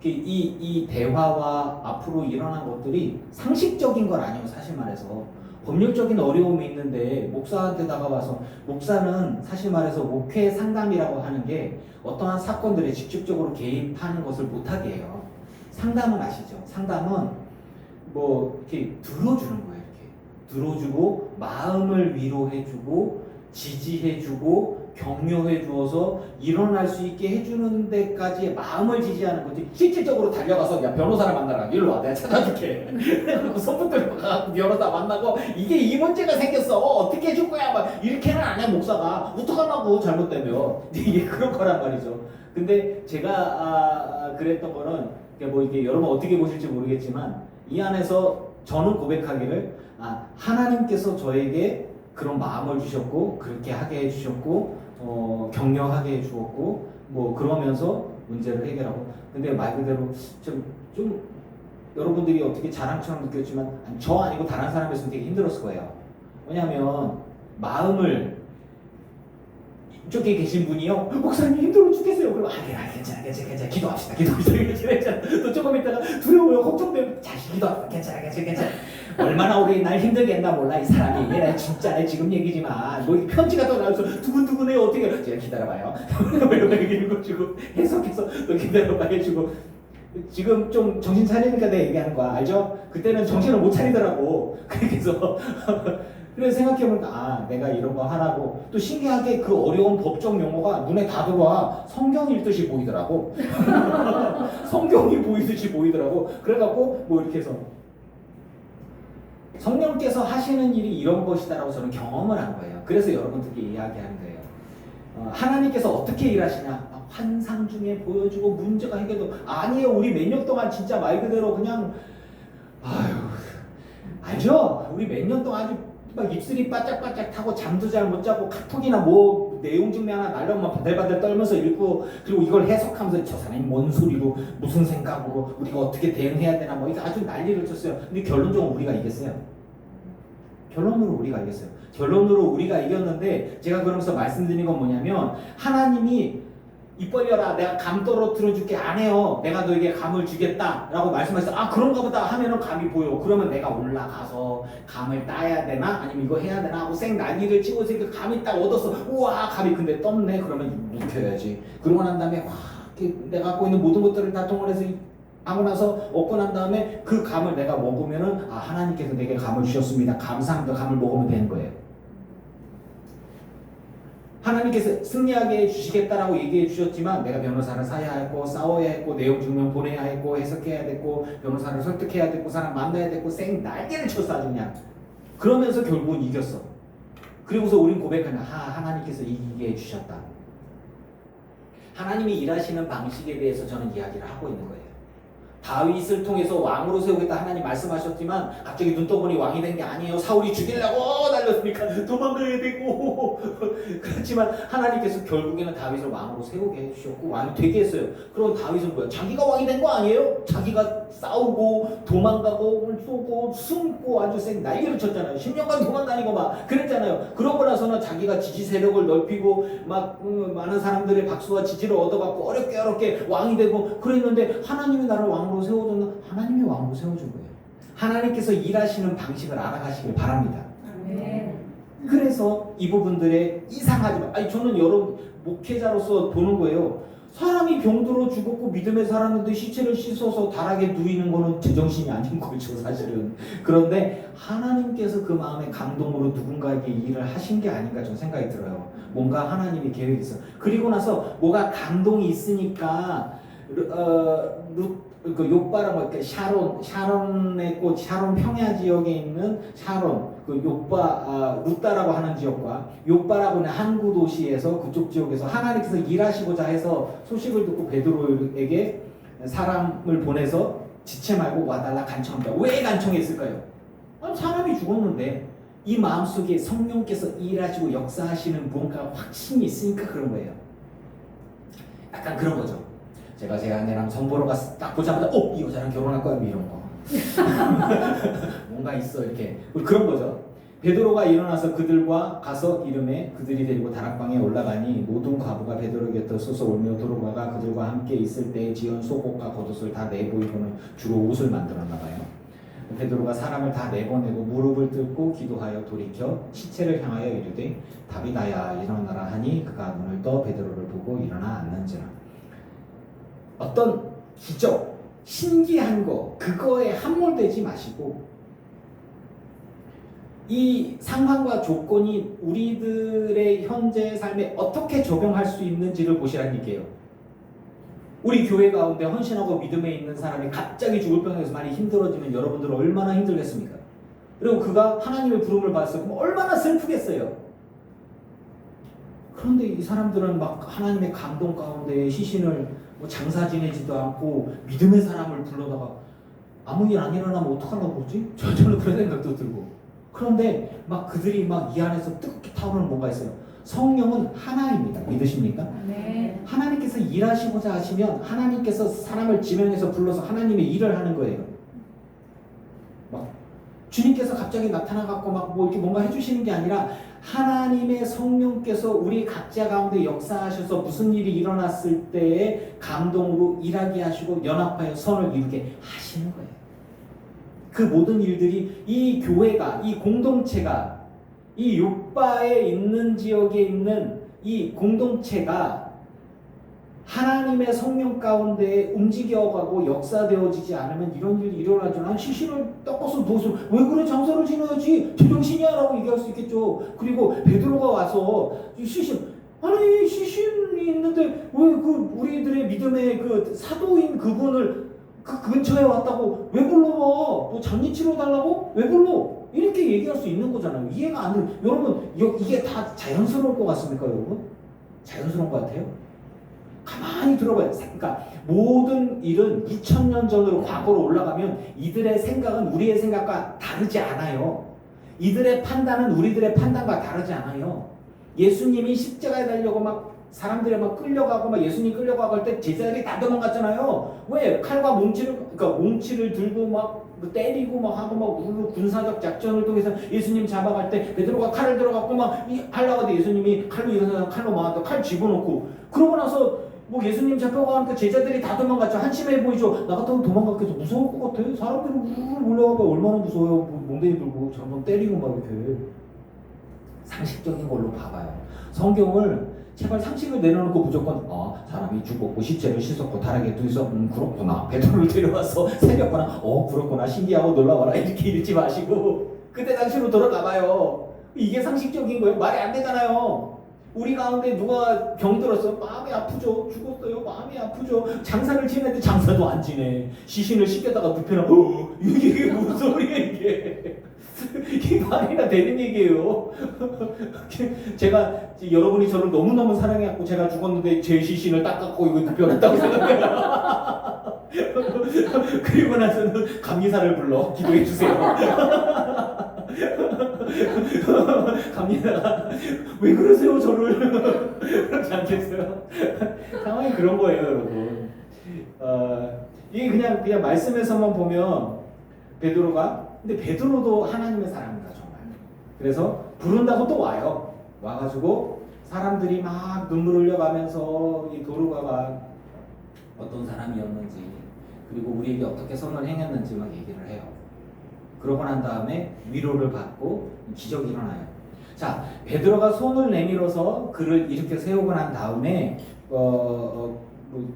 이 대화와 앞으로 일어난 것들이 상식적인 건 아니에요. 사실 말해서 법률적인 어려움이 있는데 목사한테 다가와서 목사는 사실 말해서 목회 상담이라고 하는 게 어떠한 사건들에 직접적으로 개입하는 것을 못하게 해요. 상담은 아시죠? 상담은 이렇게 들어주는 거예요. 이렇게 들어주고 마음을 위로해주고 지지해주고 격려해 주어서 일어날 수 있게 해주는 데까지 마음을 지지하는 거지. 실질적으로 달려가서 야 변호사를 만나라 일로 와 내가 찾아줄게. 손붙 들고 가서 변호사 만나고 이게 이 문제가 생겼어 어떻게 해줄 거야 막 이렇게는 안 해 목사가 어떡하려고 잘못되면 이게 그런 거란 말이죠. 근데 제가 그랬던 거는 이게 여러분 어떻게 보실지 모르겠지만 이 안에서 저는 고백하기를 하나님께서 저에게 그런 마음을 주셨고 그렇게 하게 해주셨고 격려하게 해주었고 그러면서 문제를 해결하고 근데 말 그대로 좀 여러분들이 어떻게 자랑처럼 느꼈지만 저 아니고 다른 사람이었으면 되게 힘들었을 거예요. 왜냐하면 마음을 이쪽에 계신 분이요 목사님 힘들어 죽겠어요. 그럼 괜찮아 기도합시다. 괜찮아. 또 조금 있다가 두려워요 걱정돼요. 자식 기도합시다. 괜찮아. 얼마나 오래 날 힘들게 했나 몰라 이 사람이. 얘 진짜 내 지금 얘기지만 편지가 또 나와서 두근두근해 어떻게 제가 기다려봐요. 읽어주고 해석해서 또 기다려봐 해주고 지금 좀 정신 차리니까 내가 얘기하는 거야 알죠? 그때는 정신을 못 차리더라고. 그래서 그래서 생각해보니까 내가 이런 거 하라고. 또 신기하게 그 어려운 법적 용어가 눈에 다 들어와. 성경 읽듯이 보이더라고. 성경이 보이듯이 보이더라고. 그래갖고 이렇게 해서 성령께서 하시는 일이 이런 것이다라고 저는 경험을 한 거예요. 그래서 여러분들께 이야기하는 거예요. 하나님께서 어떻게 일하시냐? 환상 중에 보여주고 문제가 해결도 아니에요. 우리 몇 년 동안 진짜 말 그대로 그냥 알죠? 우리 몇 년 동안 아주 막 입술이 바짝바짝 타고 잠도 잘 못 자고 카톡이나 뭐 내용 증명 하나 날려면 바들바들 떨면서 읽고 그리고 이걸 해석하면서 저 사람이 뭔 소리로 무슨 생각으로 우리가 어떻게 대응해야 되나 뭐 이거 아주 난리를 쳤어요. 근데 결론적으로 우리가 이겼어요. 결론으로 우리가 이겼어요. 결론으로 우리가 이겼는데 제가 그러면서 말씀드린 건 뭐냐면 하나님이 입 벌려라 내가 감 떨어뜨려 줄게 안 해요. 내가 너에게 감을 주겠다 라고 말씀하셔서 아 그런가 보다 하면은 감이 보여. 그러면 내가 올라가서 감을 따야 되나 아니면 이거 해야 되나 하고 생 난리를 치고 그 감이 딱 얻었어. 우와 감이 근데 떴네. 그러면 묵혀야지. 그러고 난 다음에 와 내가 갖고 있는 모든 것들을 다 동원해서 하고 나서 얻고 난 다음에 그 감을 내가 먹으면은 아 하나님께서 내게 감을 주셨습니다. 감사합니다. 감을 먹으면 되는 거예요. 하나님께서 승리하게 해주시겠다라고 얘기해 주셨지만 내가 변호사를 사야 했고 싸워야 했고 내용 증명 보내야 했고 해석해야 됐고 변호사를 설득해야 됐고 사람 만나야 됐고 생 날개를 쳤어 아주 그냥. 그러면서 결국은 이겼어. 그리고서 우린 고백하냐 하나님께서 이기게 해주셨다. 하나님이 일하시는 방식에 대해서 저는 이야기를 하고 있는 거예요. 다윗을 통해서 왕으로 세우겠다 하나님 말씀하셨지만 갑자기 눈 떠보니 왕이 된 게 아니에요. 사울이 죽이려고 달렸으니까 도망가야 되고 그렇지만 하나님께서 결국에는 다윗을 왕으로 세우게 해주셨고 왕이 되게 했어요. 그럼 다윗은 뭐야? 자기가 왕이 된 거 아니에요? 자기가 싸우고 도망가고 쏘고 숨고 아주 생 날개를 쳤잖아요. 10년간 도망다니고 막 그랬잖아요. 그러고 나서는 자기가 지지 세력을 넓히고 막 많은 사람들의 박수와 지지를 얻어갖고 어렵게 왕이 되고 그랬는데 하나님이 나를 왕으로 세워줬나? 하나님이 왕으로 세워준 거예요. 하나님께서 일하시는 방식을 알아가시길 바랍니다. 아멘. 그래서 이 부분들에 이상하지 마. 아니 저는 여러 목회자로서 보는 거예요. 사람이 병들어 죽었고 믿음에 살았는데 시체를 씻어서 다락에 누이는 거는 제정신이 아닌 거죠 사실은. 그런데 하나님께서 그 마음의 감동으로 누군가에게 일을 하신 게 아닌가 저는 생각이 들어요. 뭔가 하나님의 계획이 있어. 그리고 나서 뭐가 감동이 있으니까 그 요바라고 할때 샤론의 꽃 샤론 평야 지역에 있는 샤론 그 요바 루다라고 하는 지역과 요바라고 하는 항구 도시에서 그쪽 지역에서 하나님께서 일하시고자 해서 소식을 듣고 베드로에게 사람을 보내서 지체 말고 와달라 간청합니다. 왜 간청했을까요? 아니, 사람이 죽었는데 이 마음속에 성령께서 일하시고 역사하시는 뭔가 확신이 있으니까 그런 거예요. 약간 그런 거죠. 제가 제 아내랑 선보러 가서 딱 보자마자 이 여자랑 결혼할 거야 이런 거 뭔가 있어 이렇게 그런 거죠. 베드로가 일어나서 그들과 가서 이름에 그들이 데리고 다락방에 올라가니 모든 과부가 베드로 곁에 서서 울며 도로가가 그들과 함께 있을 때 지은 속옷과 겉옷을 다 내보이고는 주로 옷을 만들었나 봐요. 베드로가 사람을 다 내보내고 무릎을 꿇고 기도하여 돌이켜 시체를 향하여 이르되 다비다야 일어나라 하니 그가 눈을 떠 베드로를 보고 일어나 앉는지라. 어떤 기적, 신기한 거 그거에 함몰되지 마시고 이 상황과 조건이 우리들의 현재 삶에 어떻게 적용할 수 있는지를 보시라는 얘기예요. 우리 교회 가운데 헌신하고 믿음에 있는 사람이 갑자기 죽을 병에서 많이 힘들어지면 여러분들은 얼마나 힘들겠습니까? 그리고 그가 하나님의 부름을 받았을 때 얼마나 슬프겠어요. 그런데 이 사람들은 막 하나님의 감동 가운데 시신을 장사 지내지도 않고 믿음의 사람을 불러다가 아무 일 안 일어나면 어떡하려고 그러지? 저는 그런 생각도 들고. 그런데 막 그들이 막 이 안에서 뜨겁게 타오르는 뭔가 있어요. 성령은 하나입니다. 믿으십니까? 네. 하나님께서 일하시고자 하시면 하나님께서 사람을 지명해서 불러서 하나님의 일을 하는 거예요. 막 주님께서 갑자기 나타나갖고 막 뭐 이렇게 뭔가 해주시는 게 아니라 하나님의 성령께서 우리 각자 가운데 역사하셔서 무슨 일이 일어났을 때에 감동으로 일하게 하시고 연합하여 선을 이루게 하시는 거예요. 그 모든 일들이 이 교회가, 이 공동체가, 이 요바에 있는 지역에 있는 이 공동체가 하나님의 성령 가운데 움직여가고 역사되어지지 않으면 이런 일이 일어나죠. 난 시신을 닦아서 누워서 왜 그래 장사를 지내야지 제정신이야 라고 얘기할 수 있겠죠. 그리고 베드로가 와서 아니 시신이 있는데 왜 그 우리들의 믿음의 그 사도인 그분을 그 근처에 왔다고 왜 불러와? 뭐 장례 치러 달라고? 왜 불러? 이렇게 얘기할 수 있는 거잖아요. 이해가 안 돼. 여러분 이게 다 자연스러울 것 같습니까, 여러분? 자연스러운 것 같아요? 가만히 들어봐요. 그러니까 모든 일은 2000년 전으로 과거로 올라가면 이들의 생각은 우리의 생각과 다르지 않아요. 이들의 판단은 우리들의 판단과 다르지 않아요. 예수님이 십자가에 달려고 막 사람들이 막 끌려가고 막 예수님 끌려가고 할 때 제자들이 다 도망갔잖아요. 왜? 칼과 몽치를 들고 막 때리고 막 하고 막 군사적 작전을 통해서 예수님 잡아갈 때 베드로가 칼을 들어갖고 막 하려고 하는데 예수님이 칼로 일어나서 칼로 막았다 칼 집어넣고 그러고 나서 뭐 예수님 잡혀가니까 제자들이 다 도망갔죠. 한심해 보이죠. 나 같으면 도망갔겠어. 무서울 것 같아. 사람들이 우르르 몰려가고 얼마나 무서워요. 몽댕이 들고 저런 때리고 막 이렇게. 상식적인 걸로 봐봐요. 성경을 제발 상식을 내려놓고 무조건 사람이 죽었고 시체를 씻었고 다락에 두서 그렇구나 베드로를 데려와서 살렸구나 그렇구나 신기하고 놀라워라 이렇게 읽지 마시고 그때 당시로 돌아가봐요. 이게 상식적인 거예요. 말이 안 되잖아요. 우리 가운데 누가 병들었어 마음이 아프죠. 죽었어요 마음이 아프죠. 장사를 지내는데 장사도 안 지내. 시신을 씻겨다가 눕혀놓고 이게 무슨 소리야 이게. 이게 말이나 되는 얘기예요. 제가 여러분이 저를 너무너무 사랑해갖고 제가 죽었는데 제 시신을 닦았고 이거 눕혀놨다고 생각해요. 그리고 나서는 감리사를 불러 기도해 주세요. 감리사가 왜 그러세요 저를 그렇지 않겠어요? 상황이 그런 거예요 여러분. 이게 그냥 말씀에서만 보면 베드로가 근데 베드로도 하나님의 사람입니다 정말. 그래서 부른다고 또 와요. 와가지고 사람들이 막 눈물 흘려가면서 이 도르가가 어떤 사람이었는지 그리고 우리에게 어떻게 선을 행했는지 막 얘기를 해요. 그러고 난 다음에 위로를 받고 기적이 일어나요. 자, 베드로가 손을 내밀어서 그를 이렇게 세우고 난 다음에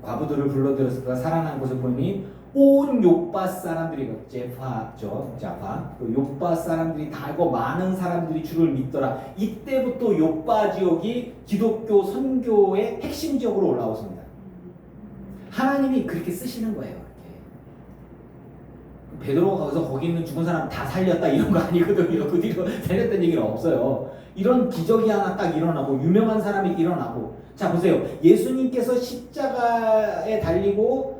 과부들을 불러들여서 살아난 곳을 보니 온 요빠 사람들이 제파죠, 자파. 그 요빠 사람들이 다 알고 많은 사람들이 주를 믿더라. 이때부터 요빠 지역이 기독교 선교의 핵심 지역으로 올라왔습니다. 하나님이 그렇게 쓰시는 거예요. 베드로가 거기서 거기 있는 죽은 사람 다 살렸다 이런 거 아니거든요. 그 뒤로 살렸다는 얘기는 없어요. 이런 기적이 하나 딱 일어나고 유명한 사람이 일어나고 자 보세요. 예수님께서 십자가에 달리고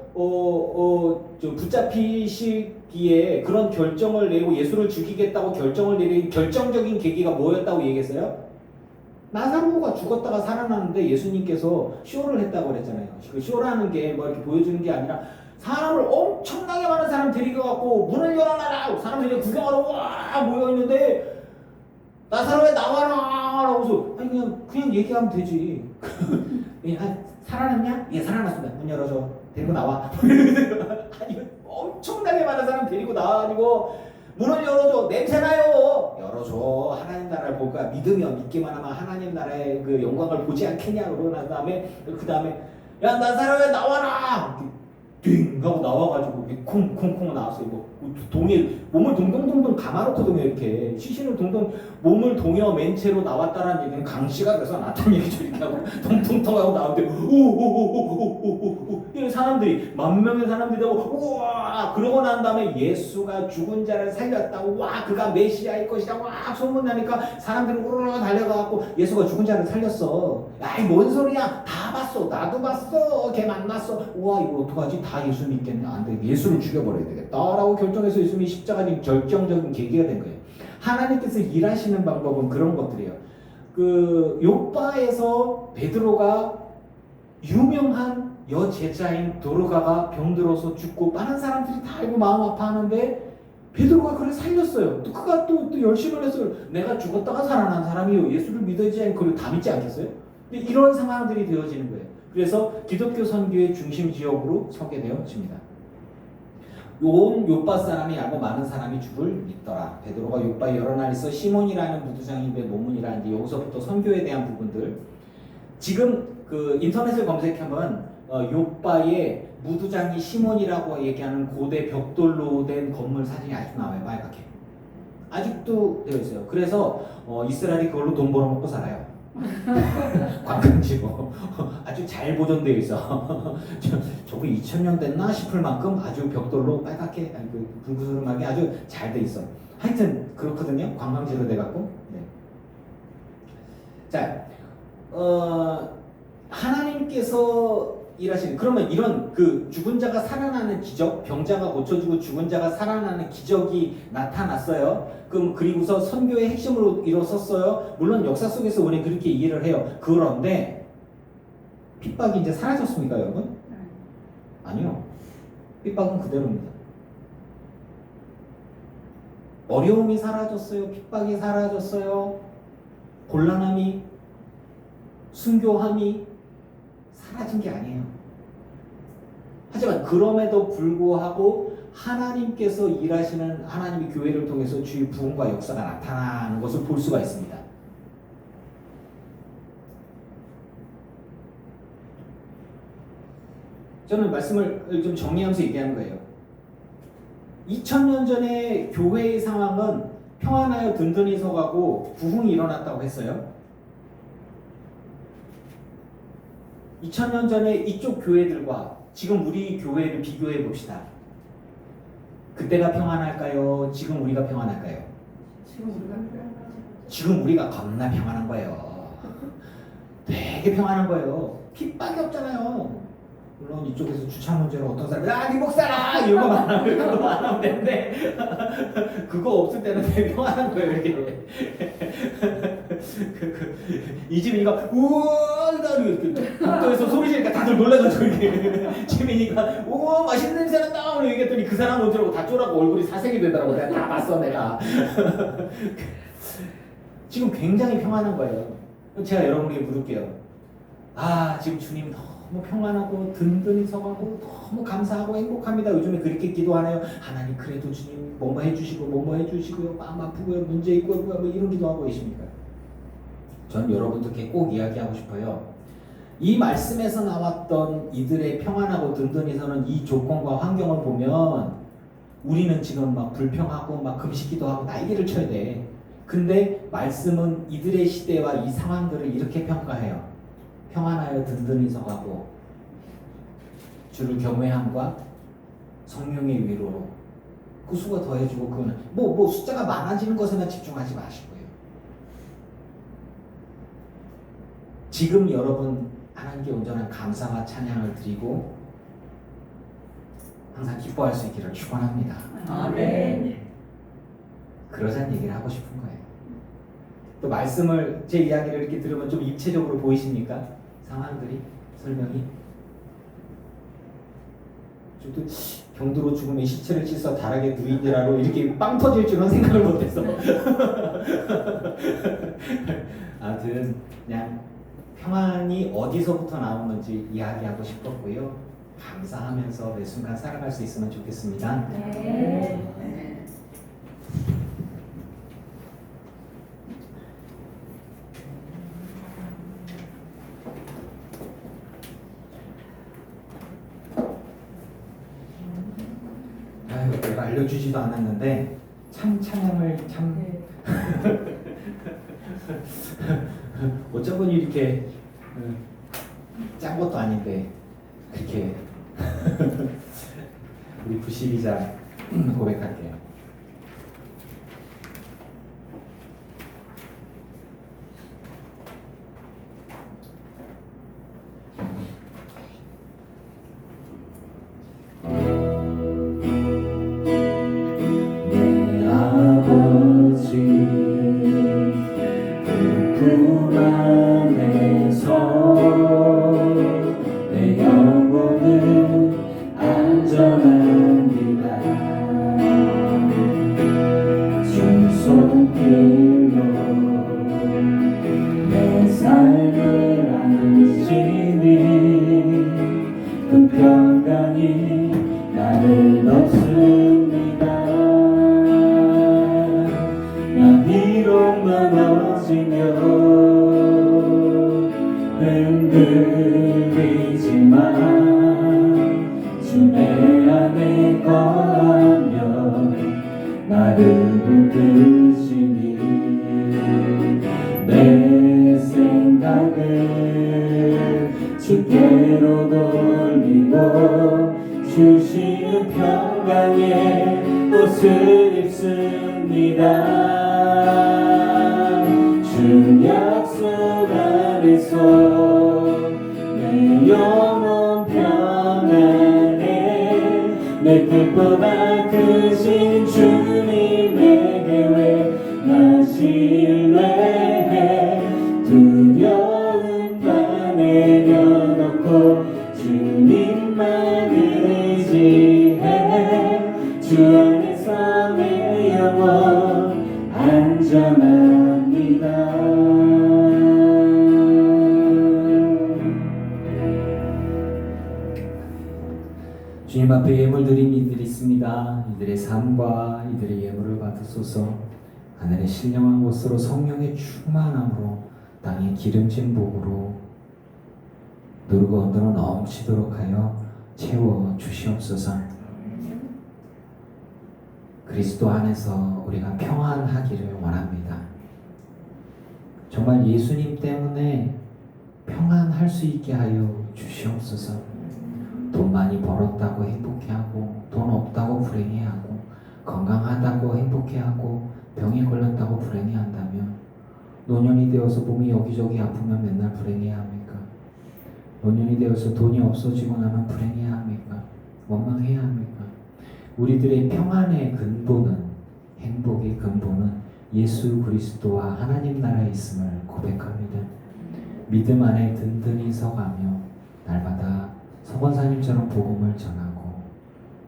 좀 붙잡히시기에 그런 결정을 내고 예수를 죽이겠다고 결정을 내린 결정적인 계기가 뭐였다고 얘기했어요? 나사로가 죽었다가 살아났는데 예수님께서 쇼를 했다고 그랬잖아요. 그 쇼라는 게 뭐 이렇게 보여주는 게 아니라 사람을 엄청나게 많은 사람 데리고 갖고 문을 열어놔라 사람들이 구경하러 와 모여있는데 나사로에 나와라 라고서 아니 그냥 얘기하면 되지. 살아났냐? 예 살아났습니다. 문 열어줘. 데리고 나와. 아니 엄청나게 많은 사람 데리고 나와가지고 문을 열어줘. 냄새나요. 열어줘. 하나님 나라를 볼까 믿으면 믿기만 하면 하나님 나라의 그 영광을 보지 않겠냐. 그러고 난 다음에 그 다음에 야 나사로에 나와라. 띵 하고 나와가지고 콩콩콩 나왔어요. 뭐 동에 몸을 동동동동 감아놓거든요. 이렇게 시신을 동동 몸을 동여 맨 채로 나왔다라는 얘기는 강씨가 그래서 나타난 얘기죠. 이렇게 하고 통통통 하고 나오는데 오오오오오오오 이런 사람들이 만 명의 사람들이 되고 우와 그러고 난 다음에 예수가 죽은 자를 살렸다고 와 그가 메시아일 것이다 와 소문나니까 사람들이 우르르 달려가고 예수가 죽은 자를 살렸어. 아이 뭔 소리야 다 봤어 나도 봤어 걔 만났어 우와 이거 어떡하지 다 예수 믿겠네 안 돼 예수를 죽여버려야 되겠다라고 결정해서 예수님이 십자가는 결정적인 계기가 된 거예요. 하나님께서 일하시는 방법은 그런 것들이에요. 그 요빠에서 베드로가 유명한 여제자인 도르가가 병들어서 죽고 많은 사람들이 다 알고 마음 아파하는데 베드로가 그를 살렸어요. 또 그가 또 열심을 했어요. 내가 죽었다가 살아난 사람이요 예수를 믿어야지 않고 다 믿지 않겠어요? 근데 이런 상황들이 되어지는 거예요. 그래서 기독교 선교의 중심 지역으로 서게 되어집니다. 온 요빠 사람이 알고 많은 사람이 주를 믿더라. 베드로가 요빠에 여러 날 있어 시몬이라는 무두장입의 논문이라는데 여기서부터 선교에 대한 부분들 지금 그 인터넷을 검색하면 요빠에 무두장이 시몬이라고 얘기하는 고대 벽돌로 된 건물 사진이 아직도 나와요. 빨갛게 아직도 되어 있어요. 그래서 이스라엘이 그걸로 돈 벌어먹고 살아요. 관광지고 아주 잘 보존되어 있어. 저거 2000년 됐나 싶을 만큼 아주 벽돌로 빨갛게 불구스름하게 아주 잘 돼 있어. 하여튼 그렇거든요. 관광지로 돼갖고. 네. 자, 하나님께서 일하시는, 그러면 이런 그 죽은 자가 살아나는 기적, 병자가 고쳐지고 죽은 자가 살아나는 기적이 나타났어요. 그럼 그리고서 선교의 핵심으로 일어섰어요. 물론 역사 속에서 우리는 그렇게 이해를 해요. 그런데 핍박이 이제 사라졌습니까, 여러분? 아니요. 핍박은 그대로입니다. 어려움이 사라졌어요. 핍박이 사라졌어요. 곤란함이, 순교함이 사라진 게 아니에요. 하지만 그럼에도 불구하고 하나님께서 일하시는, 하나님의 교회를 통해서 주의 부흥과 역사가 나타나는 것을 볼 수가 있습니다. 저는 말씀을 좀 정리하면서 얘기하는 거예요. 2000년 전에 교회의 상황은 평안하여 든든히 서가고 부흥이 일어났다고 했어요. 2000년 전에 이쪽 교회들과 지금 우리 교회를 비교해 봅시다. 그때가 평안할까요? 지금 우리가 평안할까요? 지금 우리가 겁나 평안한 거예요. 되게 평안한 거예요. 핍박이 없잖아요. 물론 이쪽에서 주차 문제로 어떤 사람이 네 목사라 이런 거만 하면 되는데 그거 없을 때는 되게 평안한 거예요. 이렇게 이 집이니까 우와 이렇게 복도에서 소리 지르니까 다들 놀라가지고 이렇게 지민이가 우와 맛있는 냄새 난다 얘기했더니 그 사람 온 줄 알고 다 쫄하고 얼굴이 사색이 되더라고. 내가 다 봤어 내가. 지금 굉장히 평안한 거예요. 제가 여러분에게 물을게요. 아 지금 주님 너무 평안하고 든든히 서가고 너무 감사하고 행복합니다. 요즘에 그렇게 기도하나요? 하나님 그래도 주님 뭐뭐 해주시고 뭐뭐 해주시고요. 마음 아프고요. 문제 있고요. 뭐 이런 기도하고 계십니까? 전 여러분들께 꼭 이야기하고 싶어요. 이 말씀에서 나왔던 이들의 평안하고 든든히 서는 이 조건과 환경을 보면 우리는 지금 막 불평하고 막 금식기도하고 날개를 쳐야 돼. 근데 말씀은 이들의 시대와 이 상황들을 이렇게 평가해요. 평안하여 든든히 서가고 주를 경외함과 성령의 위로로 그 수가 더해지고 그거는 뭐 숫자가 많아지는 것에만 집중하지 마시고요. 지금 여러분 하나님께 온전한 감사와 찬양을 드리고 항상 기뻐할 수 있기를 축원합니다. 아멘. 그러자는 얘기를 하고 싶은 거예요. 또 말씀을 제 이야기를 이렇게 들으면 좀 입체적으로 보이십니까? 상황들이 설명이 저도 병두로 죽음의 시체를 씻어 다락에 누이니라로 이렇게 빵 터질 줄은 생각을 못했어. 아무튼 그냥 평안이 어디서부터 나오는지 이야기하고 싶었고요. 감사하면서 매 순간 살아갈 수 있으면 좋겠습니다. 네. 아유, 내가 알려주지도 않았는데 참 찬양을 참 어쩌면 이렇게 짠 것도 아닌데 그렇게 우리 92자 고백할게요. 주께로 돌리고 주시는 평강의 옷을 입습니다. 주 약속 안에서 내 영혼 평안해 내 뜻보다 크신 주님에게 왜 나 신뢰해 두려움 다 내려놓고 주님만 의지해 주 안에서 내 영혼 안전합니다. 주님 앞에 예물 드린 이들이 있습니다. 이들의 삶과 이들의 예물을 받으소서. 하늘의 신령한 곳으로 성령의 충만함으로 땅의 기름진 복으로 누르고 흔들어 넘치도록 하여 채워 주시옵소서. 그리스도 안에서 우리가 평안하기를 원합니다. 정말 예수님 때문에 평안할 수 있게 하여 주시옵소서. 돈 많이 벌었다고 행복해하고 돈 없다고 불행해하고 건강하다고 행복해하고 병에 걸렸다고 불행해한다면 노년이 되어서 몸이 여기저기 아프면 맨날 불행해야 합니까? 노년이 되어서 돈이 없어지고 나면 불행해야 합니까? 원망해야 합니까? 우리들의 평안의 근본은, 행복의 근본은 예수 그리스도와 하나님 나라에 있음을 고백합니다. 믿음 안에 든든히 서가며 날마다 서권사님처럼 복음을 전하고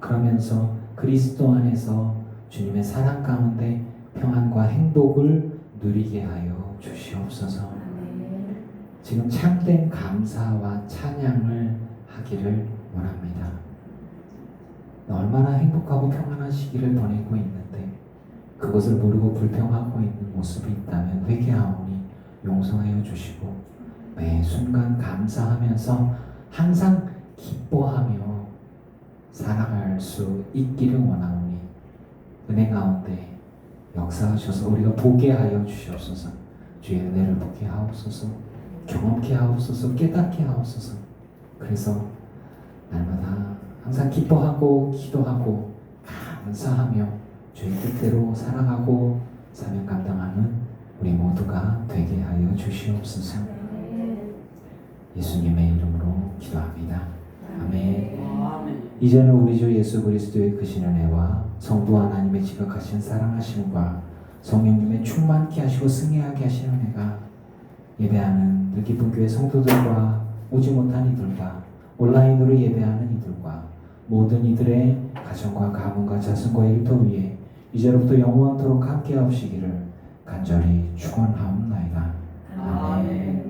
그러면서 그리스도 안에서 주님의 사랑 가운데 평안과 행복을 누리게 하여 주시옵소서. 지금 참된 감사와 찬양을 하기를 원합니다. 얼마나 행복하고 평안한 시기를 보내고 있는데 그것을 모르고 불평하고 있는 모습이 있다면 회개하오니 용서하여 주시고 매 순간 감사하면서 항상 기뻐하며 살아갈 수 있기를 원하오니 은혜 가운데 역사하셔서 우리가 보게 하여 주시옵소서. 주의 은혜를 보게 하옵소서. 경험케 하옵소서. 깨닫게 하옵소서. 그래서 날마다 항상 기뻐하고 기도하고 감사하며 주의 뜻대로 살아가고 사명 감당하는 우리 모두가 되게 하여 주시옵소서. 예수님의 이름으로 기도합니다. 아멘. 이제는 우리 주 예수 그리스도의 크신 은혜와 성부 하나님의 지극하신 사랑하심과 성령님의 충만케 하시고 승리하게 하시는 은혜가 예배하는 늘기쁜 교회 성도들과 오지 못한 이들과 온라인으로 예배하는 이들과 모든 이들의 가정과 가문과 자손과 일터 위에 이제로부터 영원토록 함께 하시기를 간절히 축원하옵나이다. 아멘.